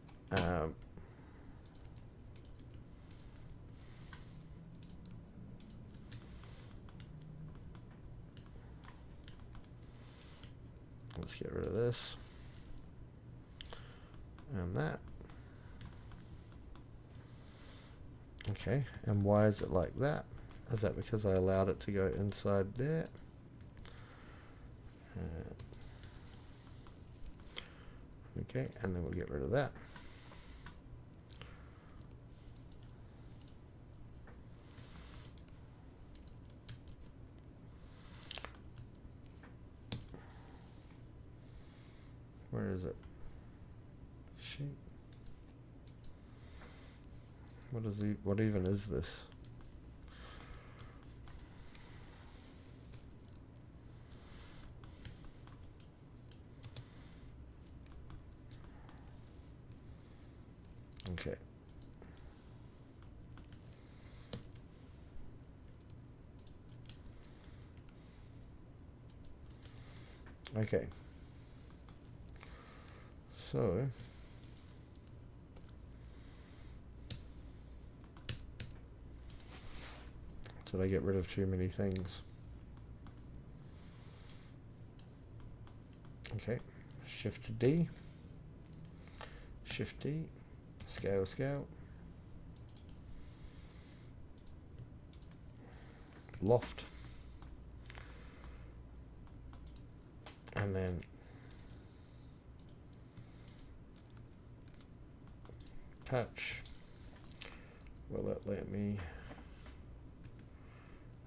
Let's get rid of this and that. Okay, and why is it like that? Is that because I allowed it to go inside there? Okay, and then we'll get rid of that. Where is it? Sheet. What even is this? Okay. Okay. So did I get rid of too many things? Okay. Shift D. Shift D. Scale, scale. Loft. And then touch. Will it let me?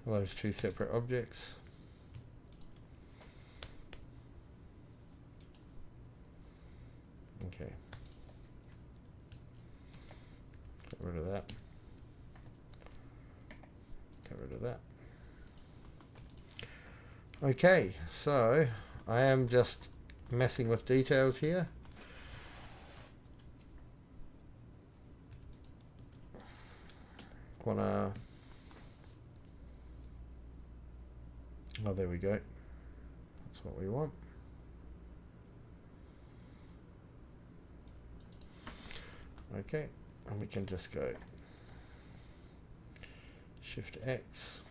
Those two separate objects. Okay. Get rid of that. Get rid of that. Okay, so I am just messing with details here. Wanna... Oh, there we go. That's what we want. Okay, and we can just go Shift X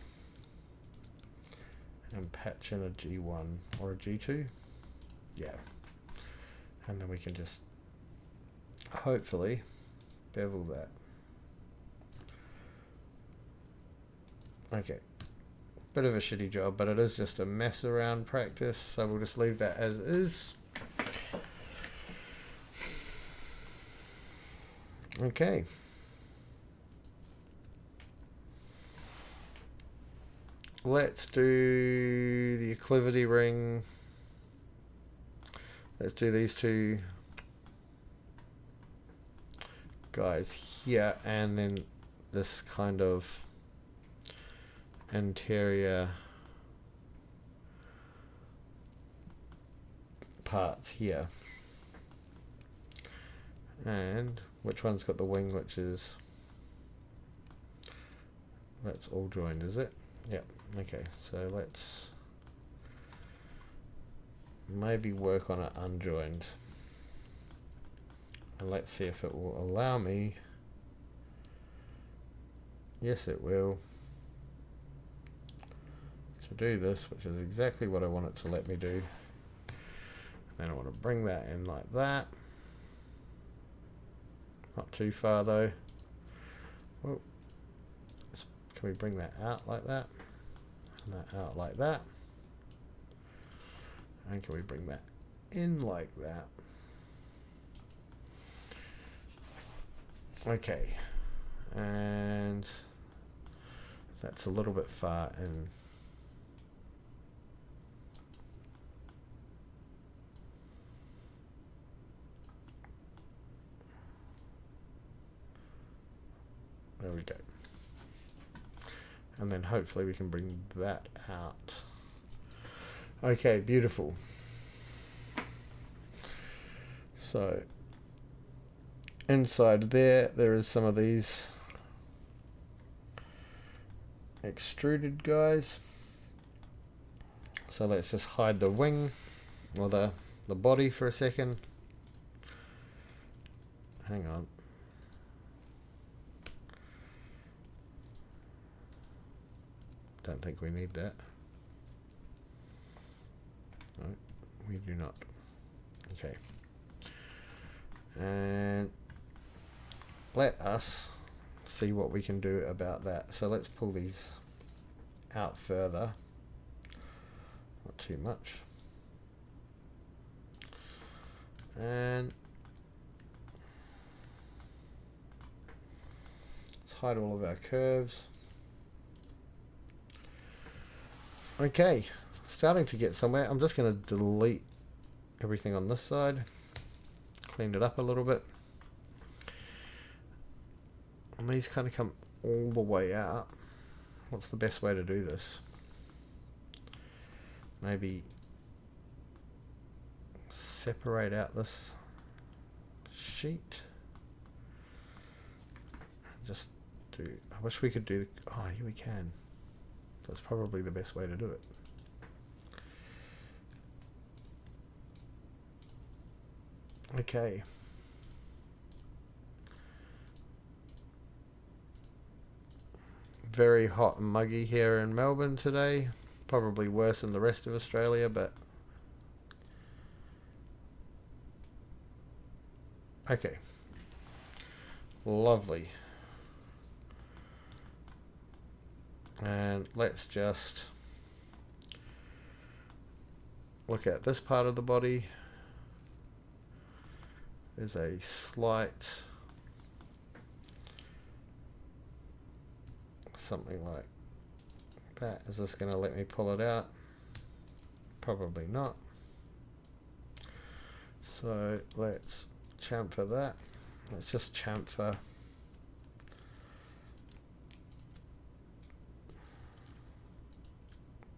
and patch in a G1 or a G2. Yeah. And then we can just hopefully bevel that. Okay. Bit of a shitty job, but it is just a mess around practice, so we'll just leave that as is. Okay. Let's do the acclivity ring. Let's do these two guys here, and then this kind of interior parts here. And which one's got the wing, which is, that's all joined, is it? Yep. Okay, so let's maybe work on it unjoined, and let's see if it will allow me. Yes, it will, to do this, which is exactly what I want it to let me do. Then I want to bring that in like that. Not too far though. Oh, can we bring that out like that? And that out like that. And can we bring that in like that? Okay. And that's a little bit far in. There we go. And then hopefully we can bring that out. Okay, beautiful. So inside there is some of these extruded guys. So let's just hide the wing or the body for a second. Hang on. Don't think we need that. No, We do not. Okay. And let us see what we can do about that. So let's pull these out further. Not too much. And let's hide all of our curves. Okay, starting to get somewhere. I'm just going to delete everything on this side. Cleaned it up a little bit. And these kind of come all the way out. What's the best way to do this? Maybe separate out this sheet. Just do, I wish we could do, oh yeah, we can. That's probably the best way to do it. Okay. Very hot and muggy here in Melbourne today. Probably worse than the rest of Australia, but okay. Lovely. And let's just look at this part of the body. There's a slight something like that. Is this going to let me pull it out? Probably not. So let's chamfer that. Let's just chamfer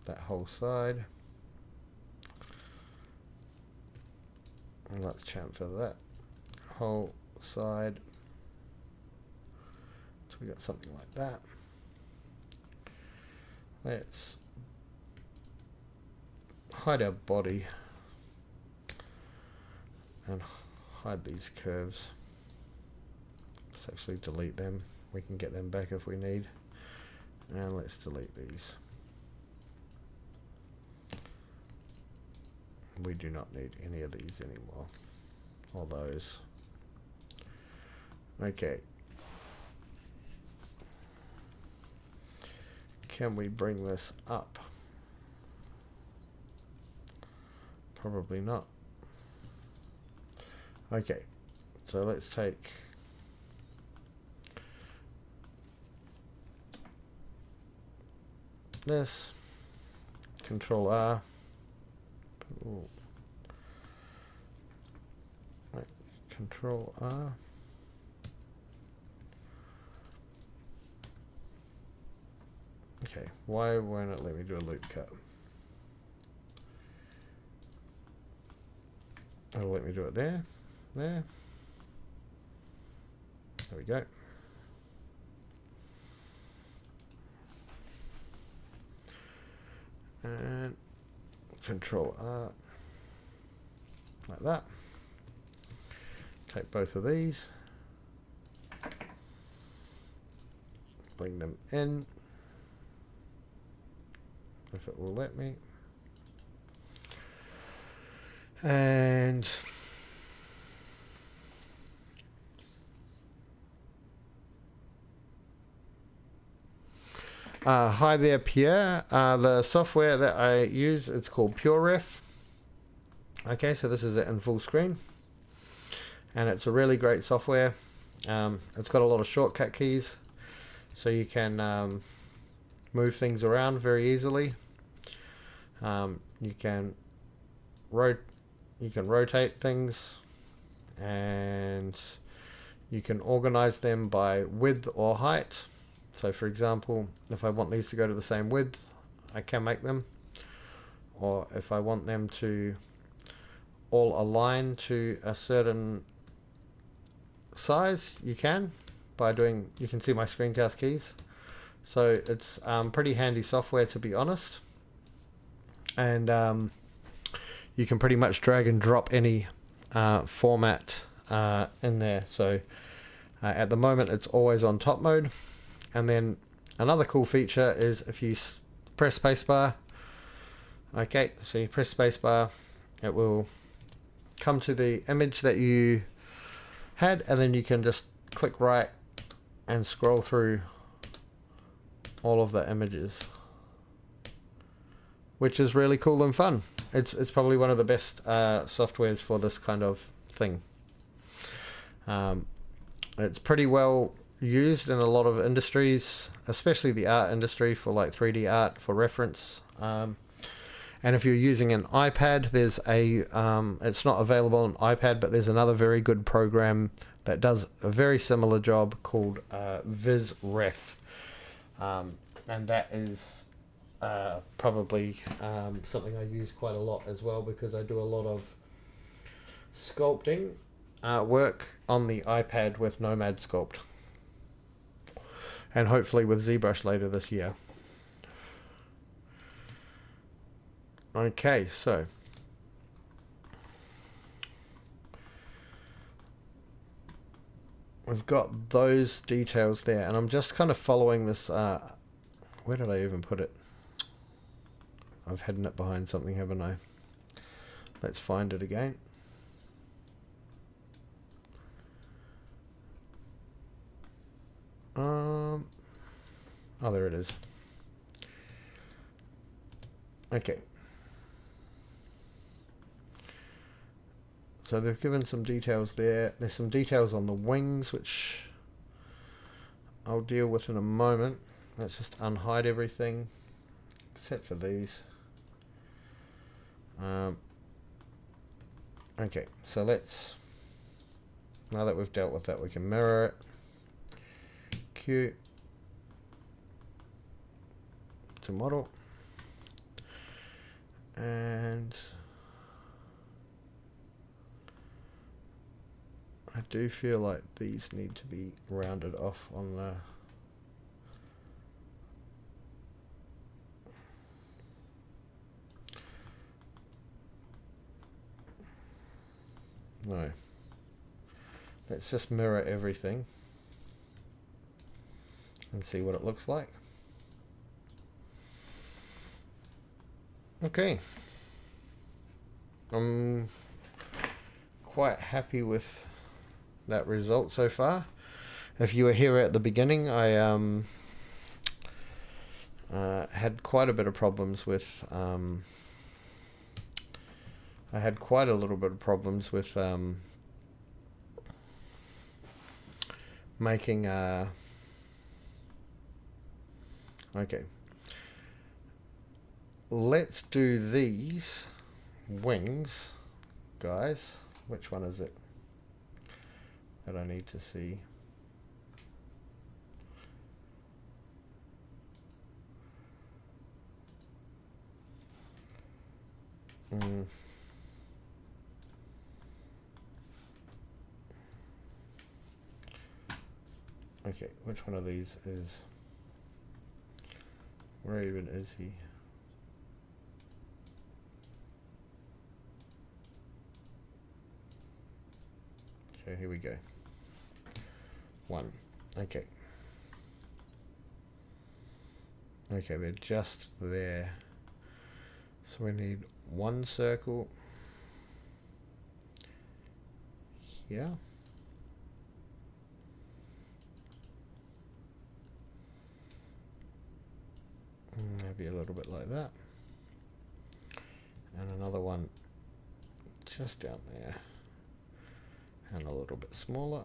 that whole side. And let's chamfer that whole side. So we got something like that. Let's hide our body and hide these curves. Let's actually delete them. We can get them back if we need. And let's delete these. We do not need any of these anymore. All those. Okay. Can we bring this up? Probably not. Okay. So let's take this. Control R. Ooh. Right. Control R. Okay, why won't it let me do a loop cut? It'll let me do it there, there. There we go. And Control R, like that. Take both of these, bring them in, if it will let me. And hi there, Pierre. The software that I use, it's called PureRef. Okay, so this is it in full screen, and it's a really great software. It's got a lot of shortcut keys, so you can move things around very easily. You can rotate things, and you can organize them by width or height. So for example, if I want these to go to the same width, I can make them. Or if I want them to all align to a certain size, you can, by doing, you can see my screencast keys. So it's pretty handy software, to be honest. And you can pretty much drag and drop any format in there. So at the moment it's always on top mode. And then another cool feature is if you press spacebar, okay, so you press spacebar it will come to the image that you had, and then you can just click right and scroll through all of the images, which is really cool and fun. It's probably one of the best softwares for this kind of thing. It's pretty well used in a lot of industries, especially the art industry, for like 3D art for reference. And if you're using an iPad, there's a it's not available on iPad, but there's another very good program that does a very similar job called VizRef, and that is probably something I use quite a lot as well, because I do a lot of sculpting work on the iPad with Nomad Sculpt, and hopefully with ZBrush later this year. Okay, so we've got those details there, and I'm just kind of following this. Where did I even put it? I've hidden it behind something, haven't I? Let's find it again. Oh, there it is. Okay. So they've given some details there. There's some details on the wings, which I'll deal with in a moment. Let's just unhide everything, except for these. Okay, so let's, now that we've dealt with that, we can mirror it. Q to model. And I do feel like these need to be rounded off on the no. Let's just mirror everything and see what it looks like. Okay. I'm quite happy with that result so far. If you were here at the beginning, I had quite a bit of problems with making okay, let's do these wings, guys. Which one is it that I need to see? Okay, which one of these is, where even is he? Okay, here we go. One. Okay. Okay, they're just there. So we need one circle here. Maybe a little bit like that. And another one just down there. And a little bit smaller.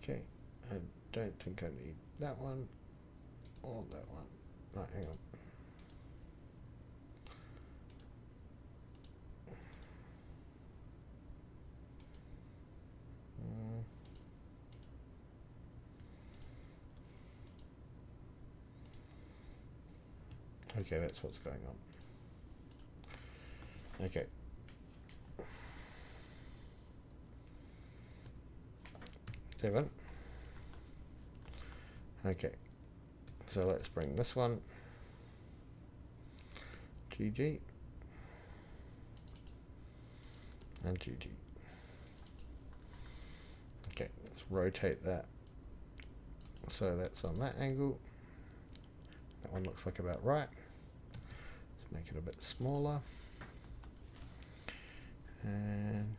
Okay, I don't think I need that one or that one. No, hang on. Okay, that's what's going on. Okay. Seven. Okay. So let's bring this one. GG. And GG. Okay, let's rotate that. So that's on that angle. That one looks like about right. make it a bit smaller. And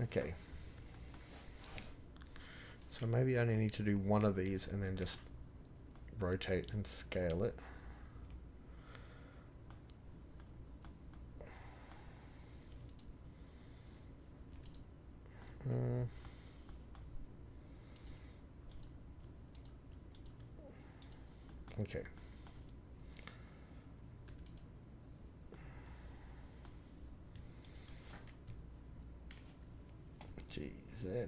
okay. So maybe I only need to do one of these and then just rotate and scale it. Okay. GZ.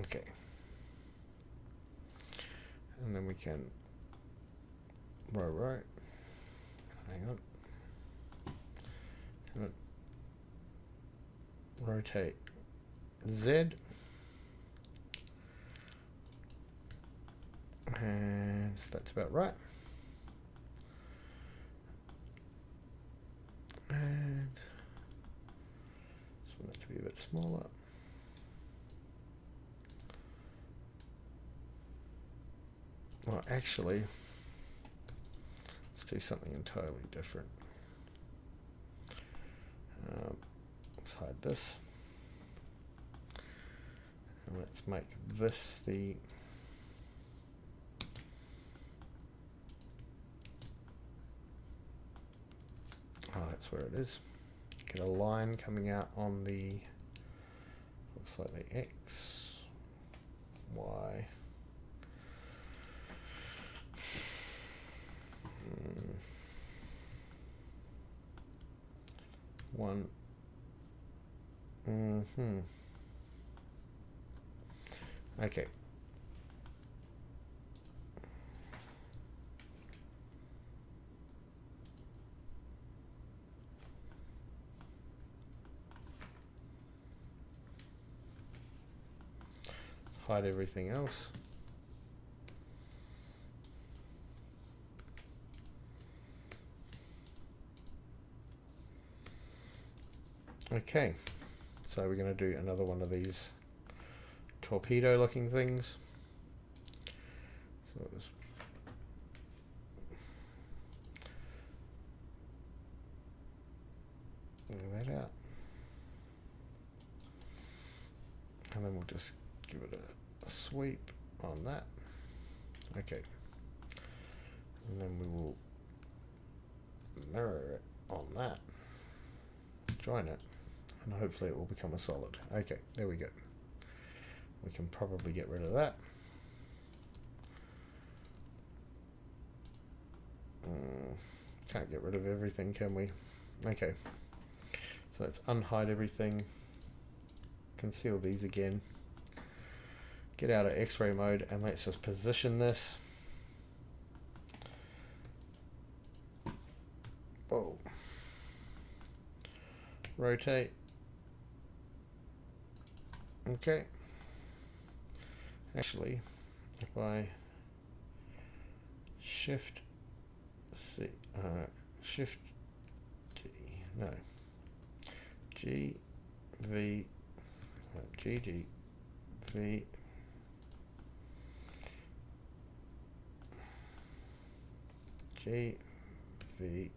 Okay. And then we can right. Hang on. Rotate Z. And that's about right. And just want it to be a bit smaller. Well, actually, let's do something entirely different. Let's hide this. And let's make this the that's where it is. Get a line coming out on the, looks like the X, Y. One. Okay. Let's hide everything else. Okay, so we're going to do another one of these torpedo looking things. So just bring that out. And then we'll just give it a sweep on that. Okay. And then we will mirror it on that. Join it. And hopefully it will become a solid. Okay, there we go. We can probably get rid of that. Can't get rid of everything, can we? Okay. So let's unhide everything. Conceal these again. Get out of X-ray mode and let's just position this. Whoa. Rotate. Okay. Actually, if I shift C, shift T, no, G, V, G, G, V, G, V,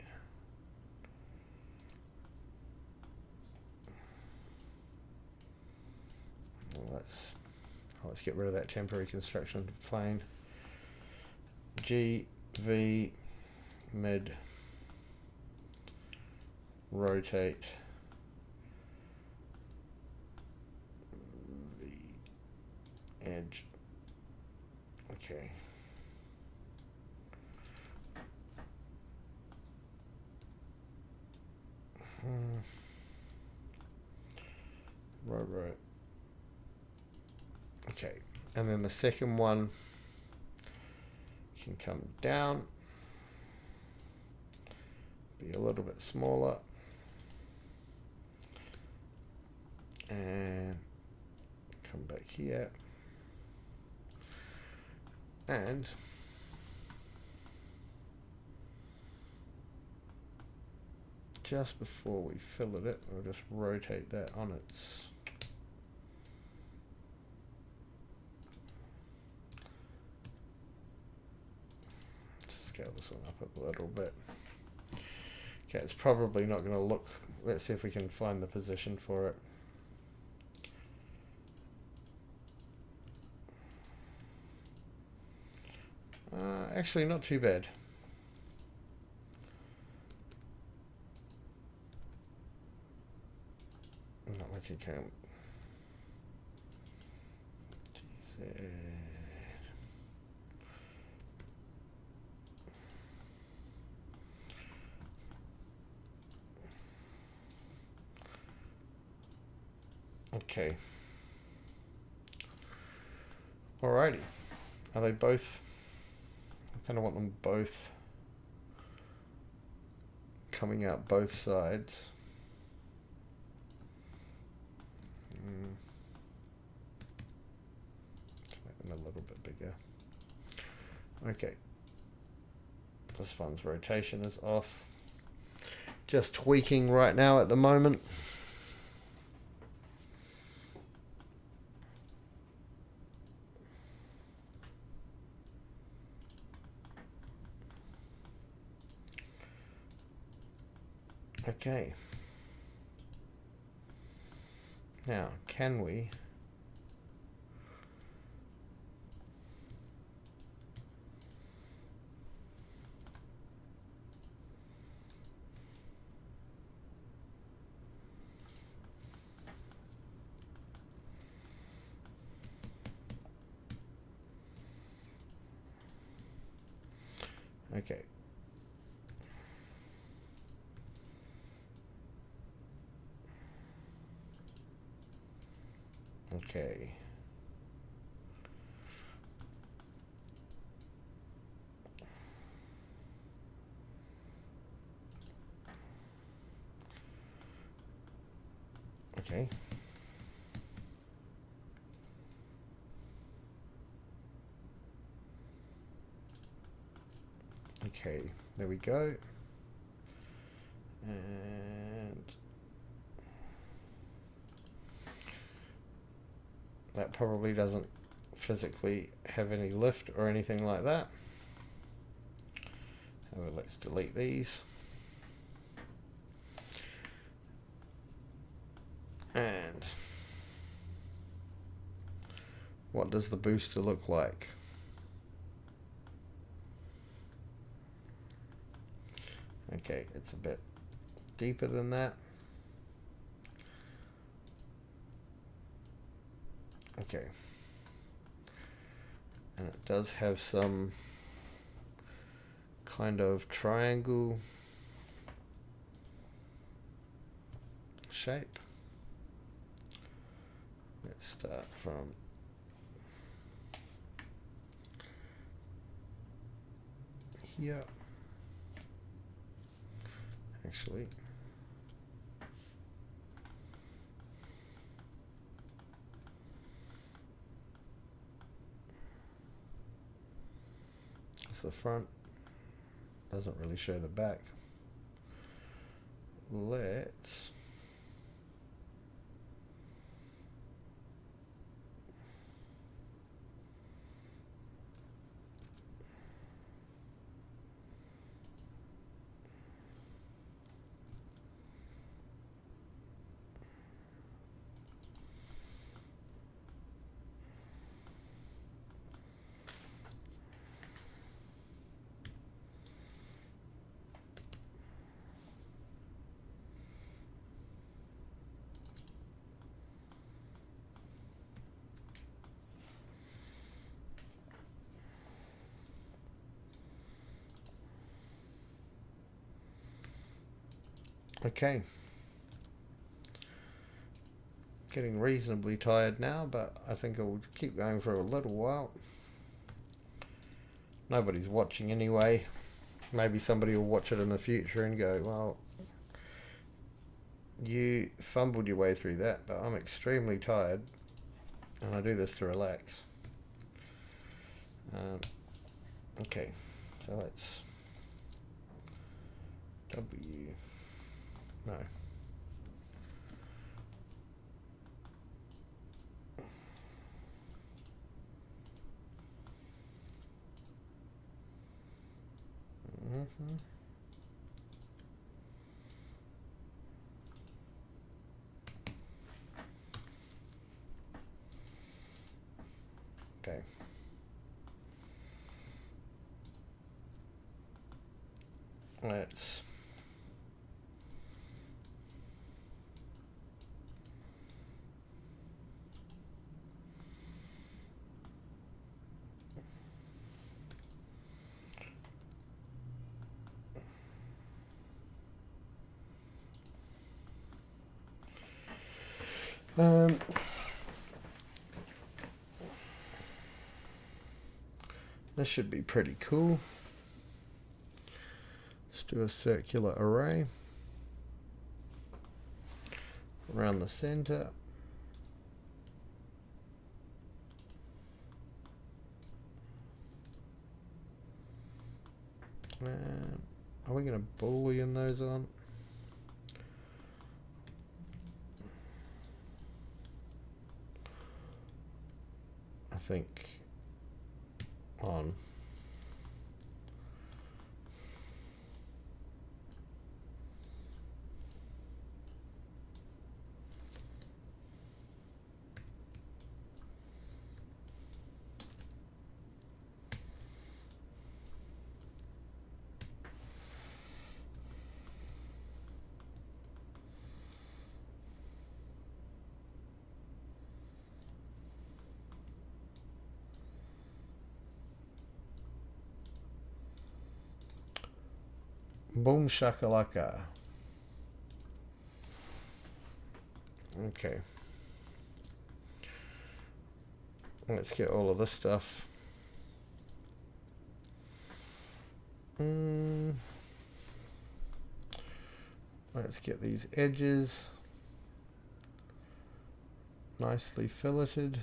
let's get rid of that temporary construction plane. G, V, mid, rotate, V, edge. Okay. Right. Okay, and then the second one can come down, be a little bit smaller, and come back here, and just before we fillet it, we'll just rotate that on its scale this one up a little bit. Okay, it's probably not going to look. Let's see if we can find the position for it. Actually, not too bad. Not like you can. Okay. Alrighty. Are they both? I kind of want them both coming out both sides. Let's make them a little bit bigger. Okay. This one's rotation is off. Just tweaking right now at the moment. Okay. Now, can we okay. Okay. Okay. Okay, there we go. And that probably doesn't physically have any lift or anything like that. So let's delete these. And what does the booster look like? Okay, it's a bit deeper than that. Okay. And it does have some kind of triangle shape. Let's start from here. Actually, it's the front. Doesn't really show the back. Let's okay. Getting reasonably tired now, but I think I'll keep going for a little while. Nobody's watching anyway. Maybe somebody will watch it in the future and go, well, you fumbled your way through that, but I'm extremely tired and I do this to relax. Okay, so let's W No. Okay. Let's this should be pretty cool. Let's do a circular array around the center. Are we going to boolean those on? I think on. Boom shakalaka. Okay. Let's get all of this stuff. Let's get these edges nicely filleted.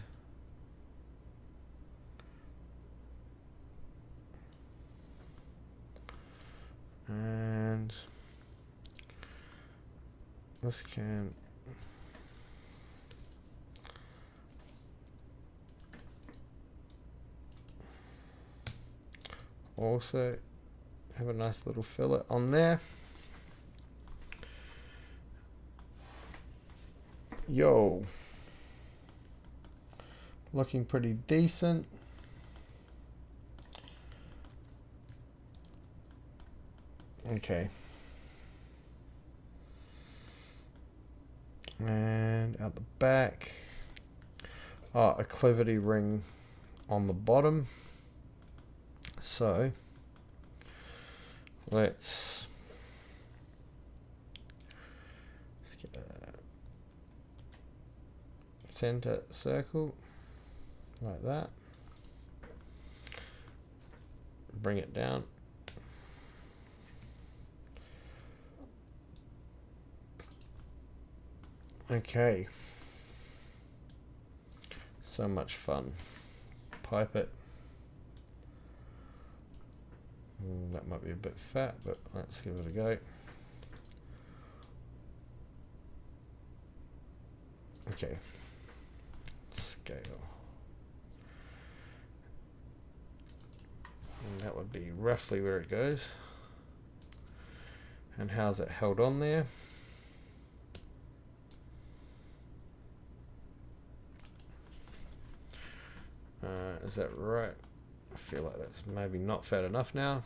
And this can also have a nice little fillet on there. Yo, looking pretty decent. Okay. And at the back, a clevity ring on the bottom. So let's get a center circle like that. Bring it down. Okay. So much fun. Pipe it. That might be a bit fat, but let's give it a go. Okay. Scale. And that would be roughly where it goes. And how's it held on there? Is that right? I feel like that's maybe not fat enough now.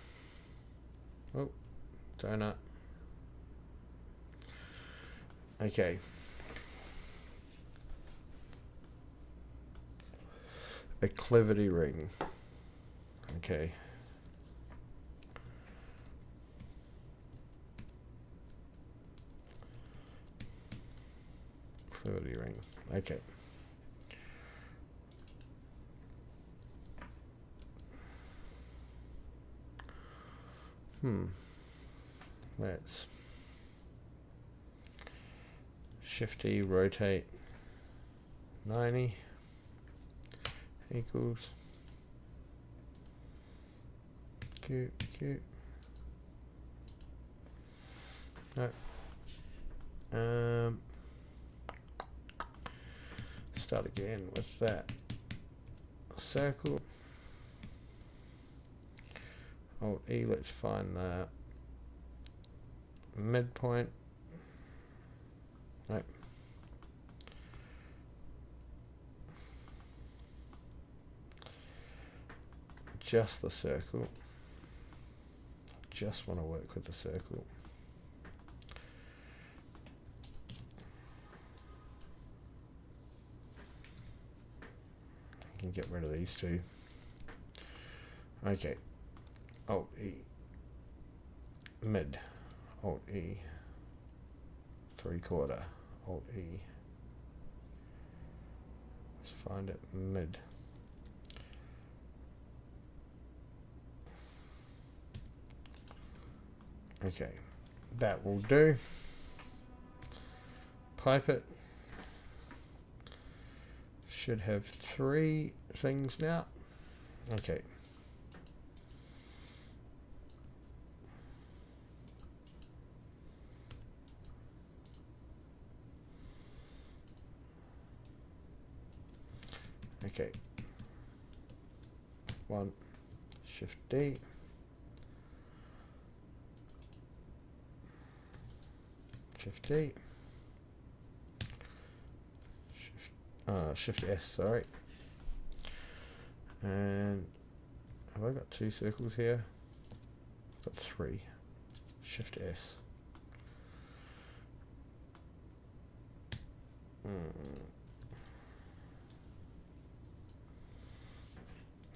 Oh, donut. Okay. A clevity ring. Okay. Clevity ring. Okay. Let's Shift-E, rotate 90 equals Q. No. Start again with that circle. Alt E, let's find the midpoint. Right. Just the circle. Just want to work with the circle. I can get rid of these two. Okay. Alt E. Mid. Alt E. 3/4. Alt E. Let's find it mid. Okay, that will do. Pipe it. Should have 3 things now. Okay. Okay. 1, Shift D. Shift D. Shift S, sorry. And have I got 2 circles here? I've got 3. Shift S.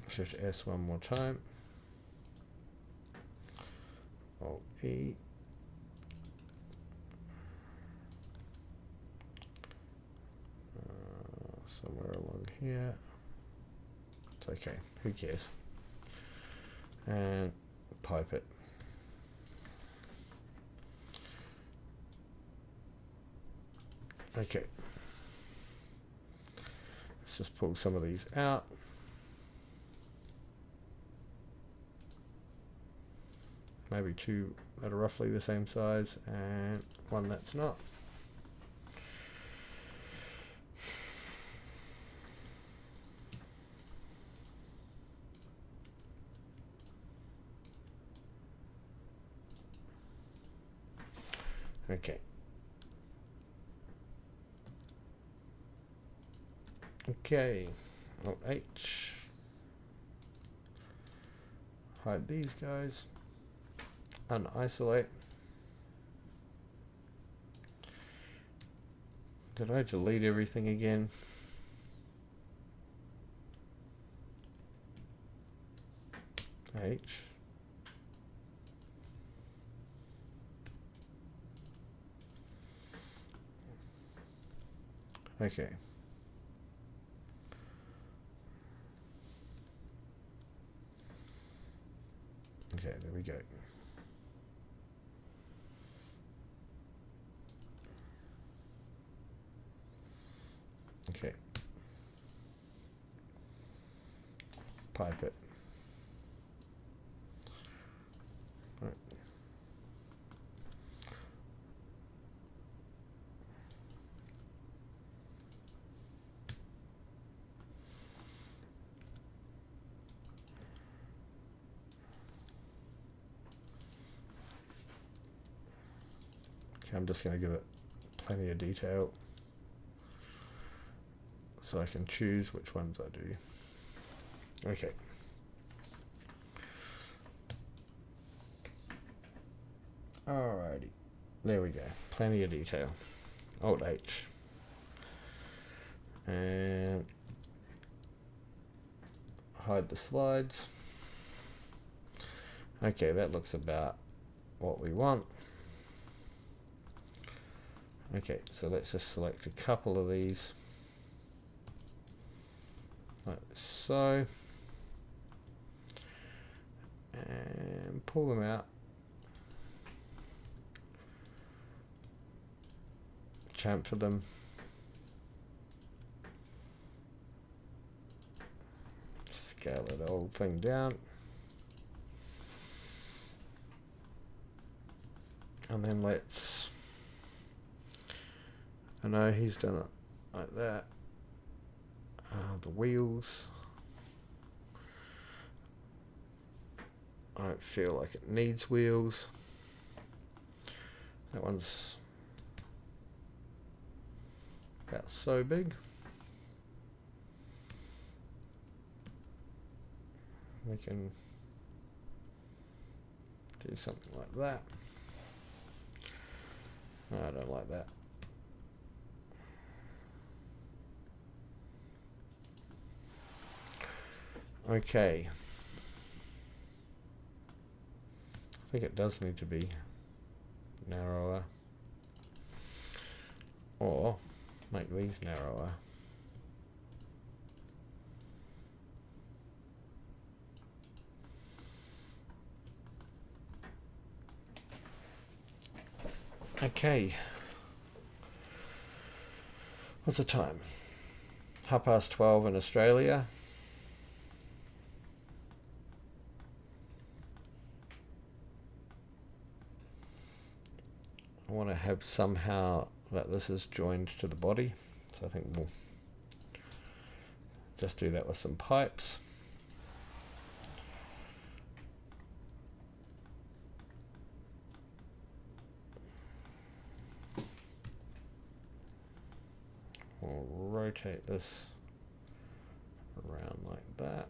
Shift S one more time. Alt E. Somewhere along here. It's okay, who cares? And pipe it. Okay. Let's just pull some of these out. Maybe 2 that are roughly the same size and 1 that's not. Okay. Okay. Alt H. Hide these guys. Unisolate. Did I delete everything again? H. Okay. Okay, there we go. Okay. Pipe it. Right. Okay, I'm just going to give it plenty of detail so I can choose which ones I do. Okay. Alrighty. There we go. Plenty of detail. Alt H. And hide the slides. Okay, that looks about what we want. Okay, so let's just select a couple of these. Like so. And pull them out. Chamfer them. Scale the whole thing down. And then let's I know he's done it like that. The wheels. I don't feel like it needs wheels. That one's about so big. We can do something like that. No, I don't like that. Okay. I think it does need to be narrower. Or make these narrower. Okay. What's the time? 12:30 in Australia. I want to have somehow that this is joined to the body. So I think we'll just do that with some pipes. We'll rotate this around like that.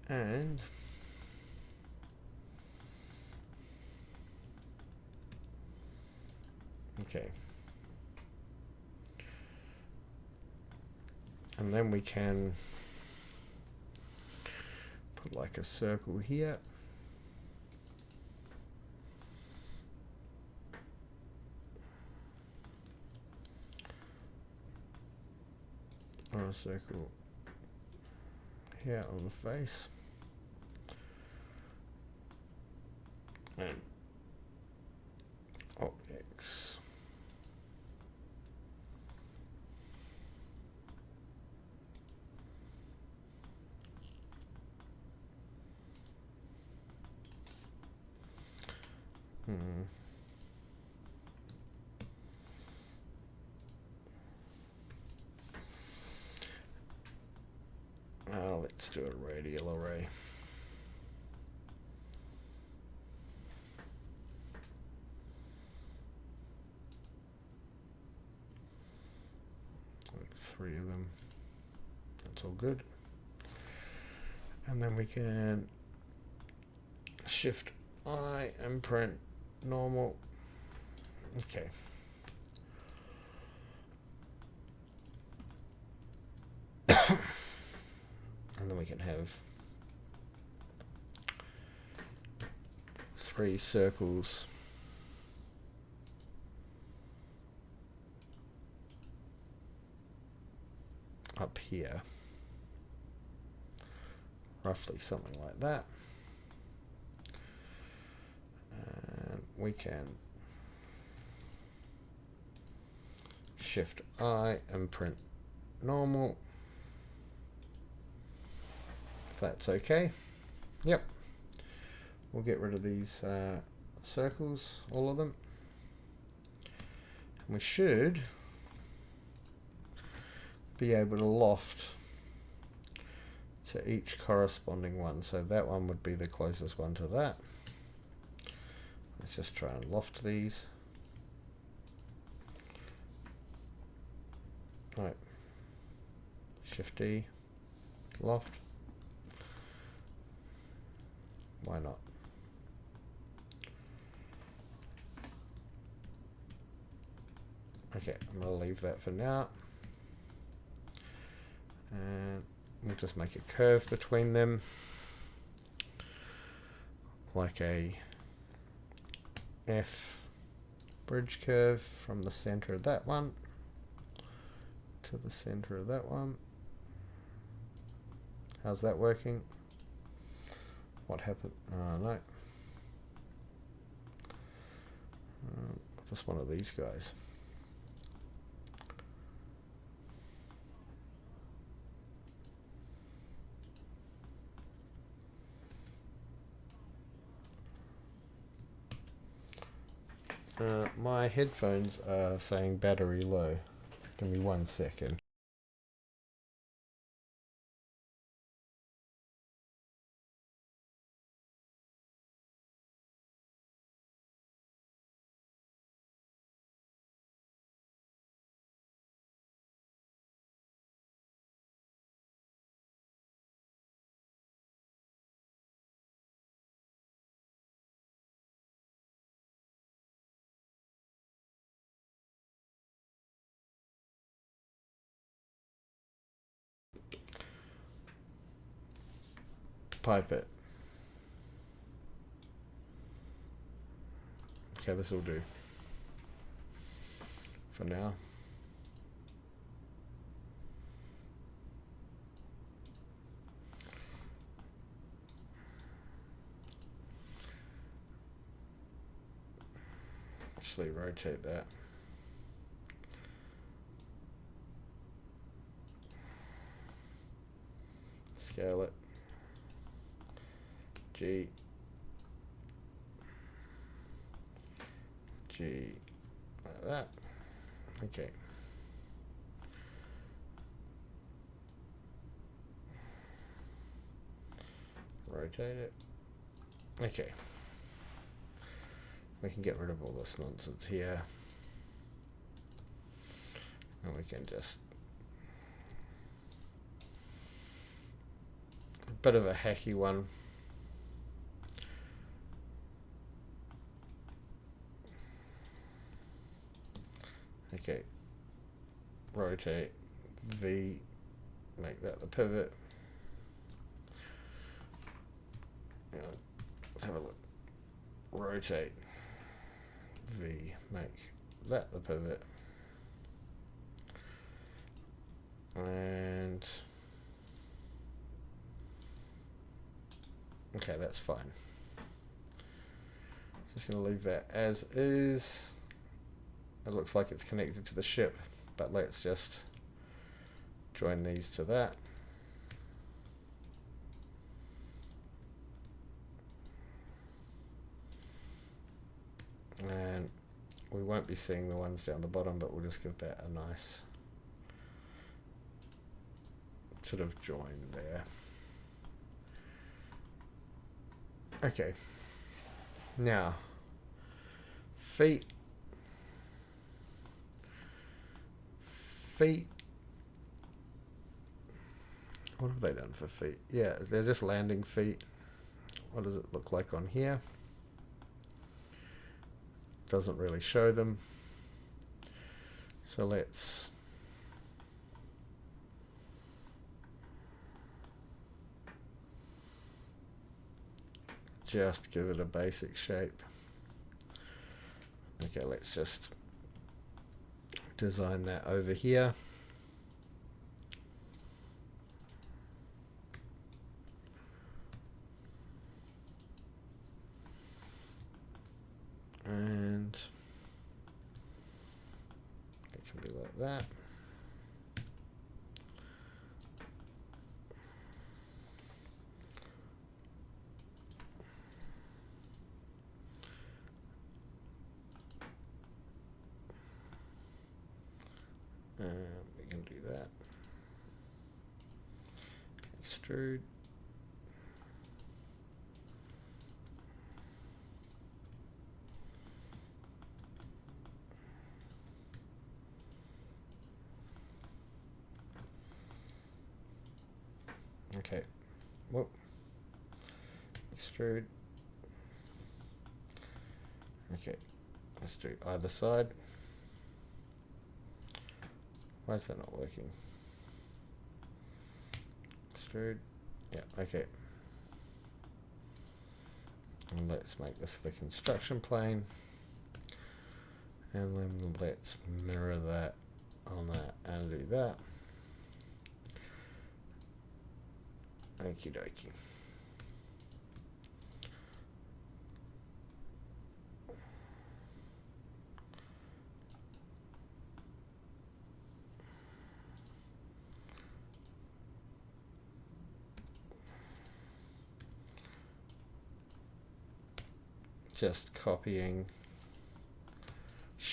And okay. And then we can put like a circle here. Or a circle here on the face. And objects. Let's do a radial array. Like 3 of them. That's all good. And then we can Shift I and print normal. Okay. And then we can have 3 circles up here. Roughly something like that. And we can Shift I and print normal. If that's okay. Yep. We'll get rid of these circles, all of them. And we should be able to loft to each corresponding one. So that one would be the closest one to that. Let's just try and loft these. Right. Shift D, loft. Why not? Okay, I'm going to leave that for now. And we'll just make a curve between them. Like a F bridge curve from the center of that one to the center of that one. How's that working? What happened? No. Just one of these guys. My headphones are saying battery low. Give me 1 second. Pipe it. Okay, this will do for now. Actually, rotate that. Scale it. G. Like that. Okay. Rotate it. Okay. We can get rid of all this nonsense here. And we can just... a bit of a hacky one. Okay. Rotate V. Make that the pivot. Yeah, let's have a look. Rotate V. Make that the pivot. And okay, that's fine. Just going to leave that as is. It looks like it's connected to the ship, but let's just join these to that. And we won't be seeing the ones down the bottom, but we'll just give that a nice sort of join there. Okay. Now, feet. What have they done for feet? Yeah, they're just landing feet. What does it look like on here? Doesn't really show them. So let's just give it a basic shape. Okay, let's just design that over here. And it can be like that. And we can do that. Extrude. Okay. Whoop. Extrude. Okay. Let's do either side. Why is that not working? Extrude. Yeah, okay. And let's make this the construction plane. And then let's mirror that on that and do that. Okie dokie. Just copying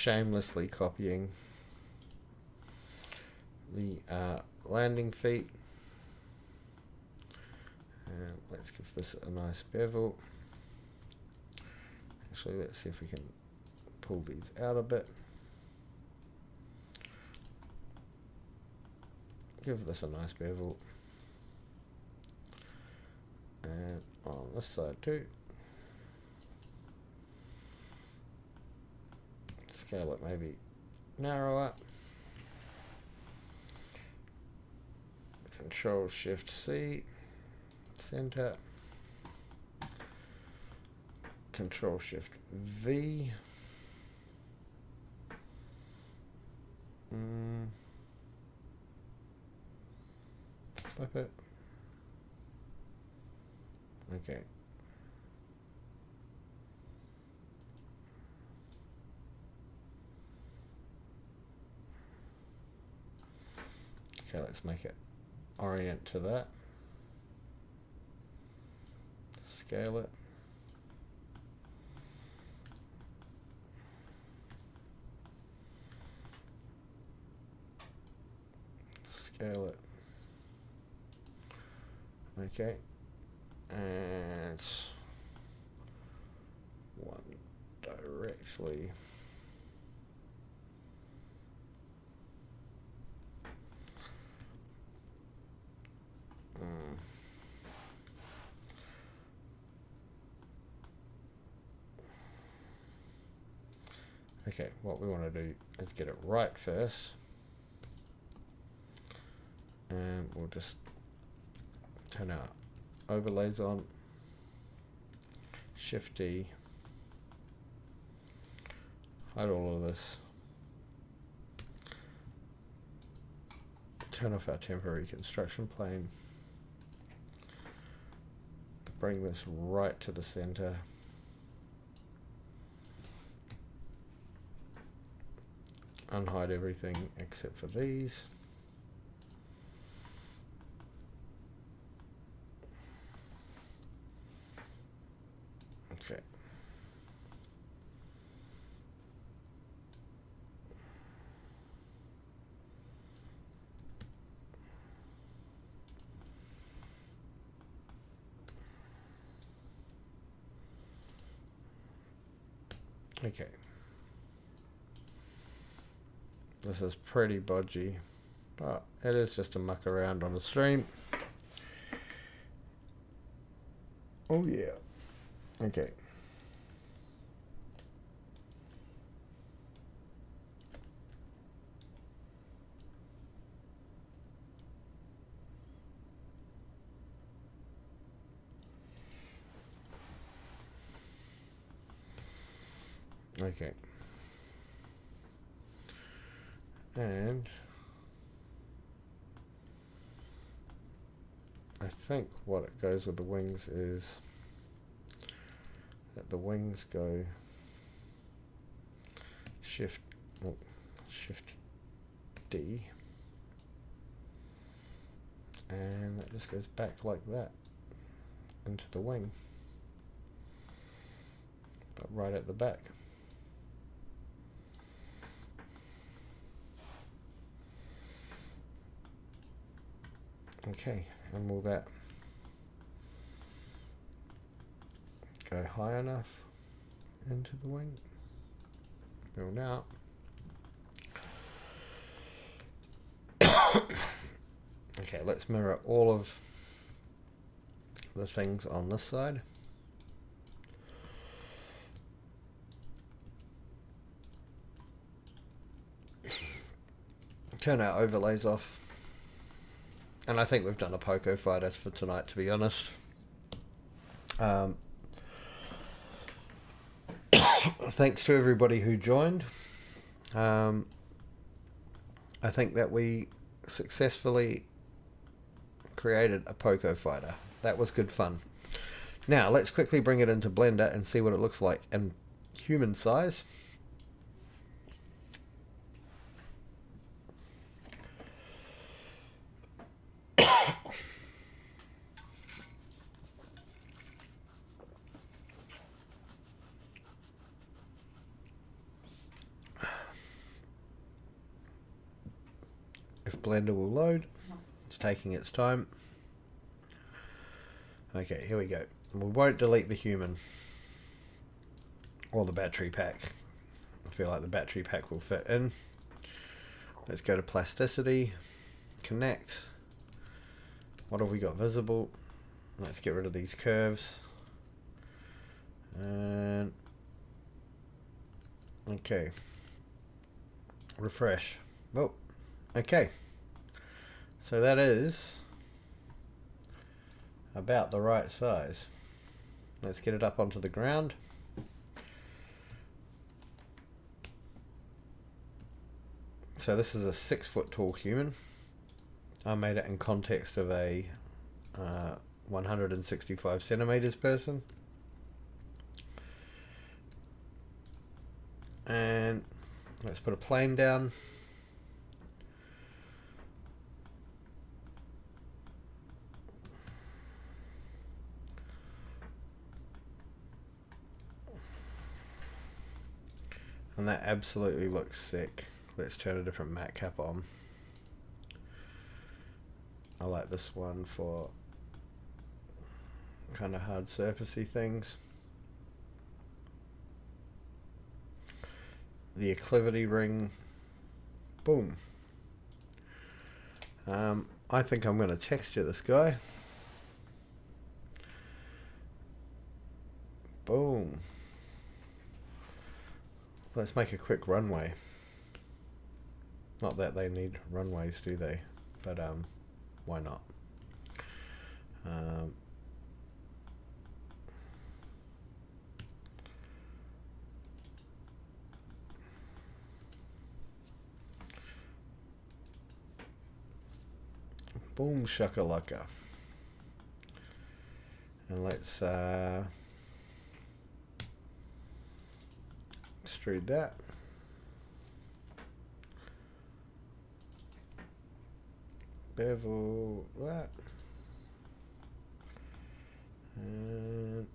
shamelessly copying the landing feet. And let's give this a nice bevel. Actually, let's see if we can pull these out a bit. Give this a nice bevel. And on this side too. Scale it maybe narrower. Control Shift C, center. Control Shift V. Slip it. Okay. Okay, let's make it orient to that. Scale it. Scale it. Okay. And one directly. Okay, what we want to do is get it right first. And we'll just turn our overlays on. Shift D. Hide all of this. Turn off our temporary construction plane. Bring this right to the center. Unhide everything except for these. Okay. Okay. This is pretty bodgy, but it is just a muck around on the stream. Oh yeah. Okay. Okay. And I think what it goes with the wings is that the wings go shift D, and it just goes back like that into the wing, but right at the back. Okay, and will that go high enough into the wing? Well, now. Okay, let's mirror all of the things on this side. Turn our overlays off. And I think we've done a Poco fighter for tonight, to be honest. Thanks to everybody who joined. I think that we successfully created a Poco fighter. That was good fun. Now, let's quickly bring it into Blender and see what it looks like in human size. Blender will load. It's taking its time. Okay, here we go. We won't delete the human or the battery pack. I feel like the battery pack will fit in. Let's go to Plasticity, connect. What have we got visible? Let's get rid of these curves. And okay, refresh. Oh, okay. So that is about the right size. Let's get it up onto the ground. So this is a 6 foot tall human. I made it in context of a 165 centimeters person. And let's put a plane down. And that absolutely looks sick. Let's turn a different matte cap on. I like this one for kind of hard surfacey things. The acclivity ring. Boom. I think I'm going to texture this guy. Boom. Let's make a quick runway. Not that they need runways, do they? But why not? Boom shakalaka. And let's extrude that. Bevel that. And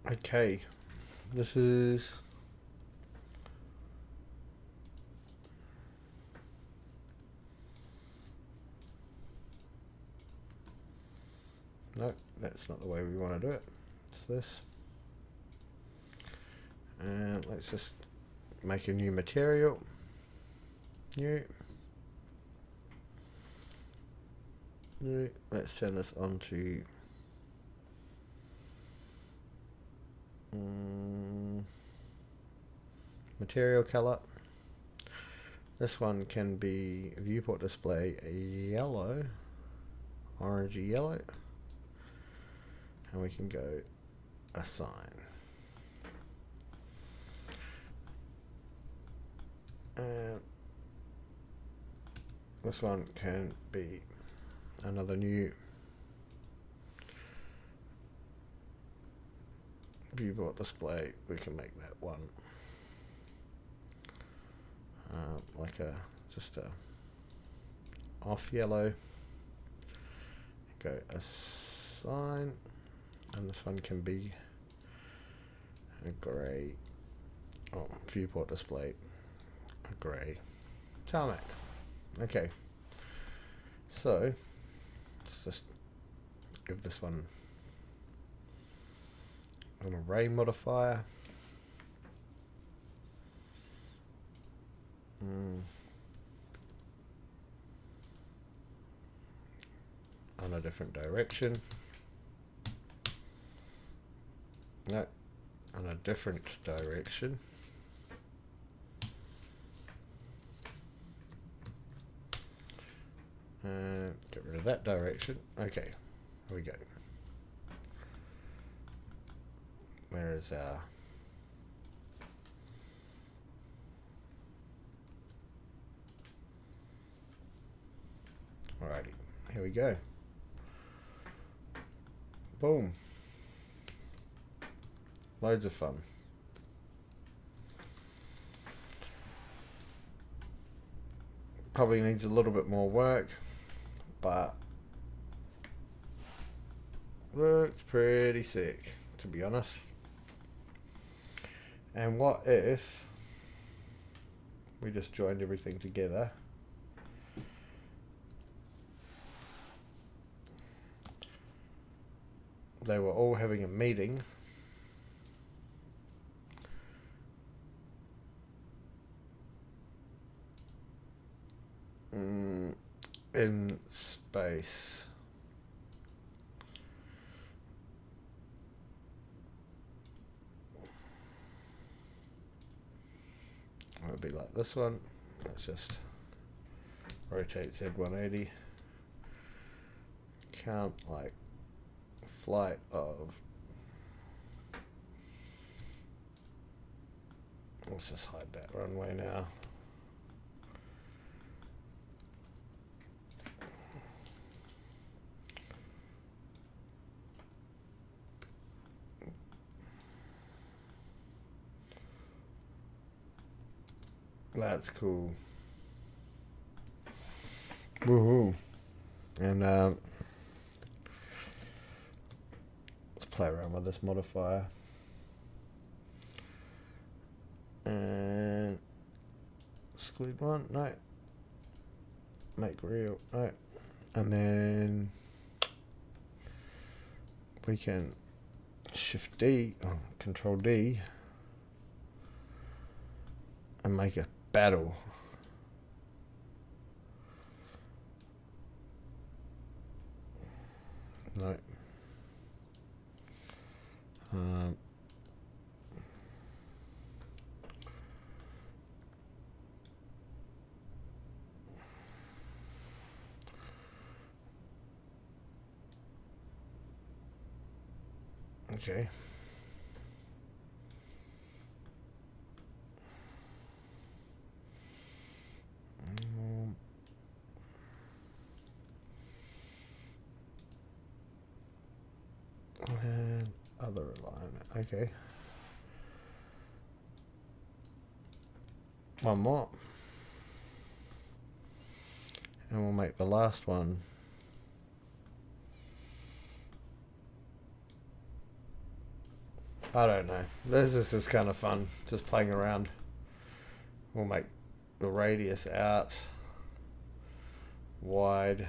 okay, this is no, that's not the way we want to do it. It's this. And let's just make a new material. New. Let's turn this on to material color. This one can be viewport display yellow, orangey yellow, and we can go assign. And this one can be another new viewport display. We can make that one like a just a off yellow. Go assign, and this one can be a grey. Oh, viewport display a grey tarmac. Okay, so let's just give this one an array modifier. On a different direction. No, on a different direction. Get rid of that direction. Okay, here we go. Where is our alrighty, here we go. Boom. Loads of fun. Probably needs a little bit more work, but looks pretty sick, to be honest. And what if we just joined everything together? They were all having a meeting. In space. It would be like this one. Let's just rotate Z 180. Count like flight of. Let's just hide that runway now. That's cool. Woohoo. And let's play around with this modifier. And exclude one, no. Make real, no. And then we can shift D, control D, and make a battle. No. Okay. And other alignment. Okay. One more. And we'll make the last one. I don't know. This is just kind of fun, just playing around. We'll make the radius out wide,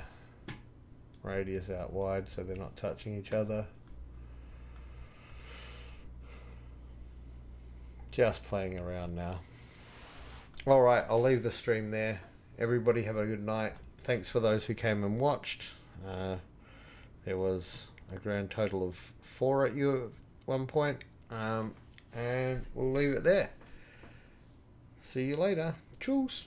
radius out wide, so they're not touching each other. Just playing around now. Alright, I'll leave the stream there. Everybody have a good night. Thanks for those who came and watched. There was a grand total of 4 at you at one point. And we'll leave it there. See you later. Tschüss.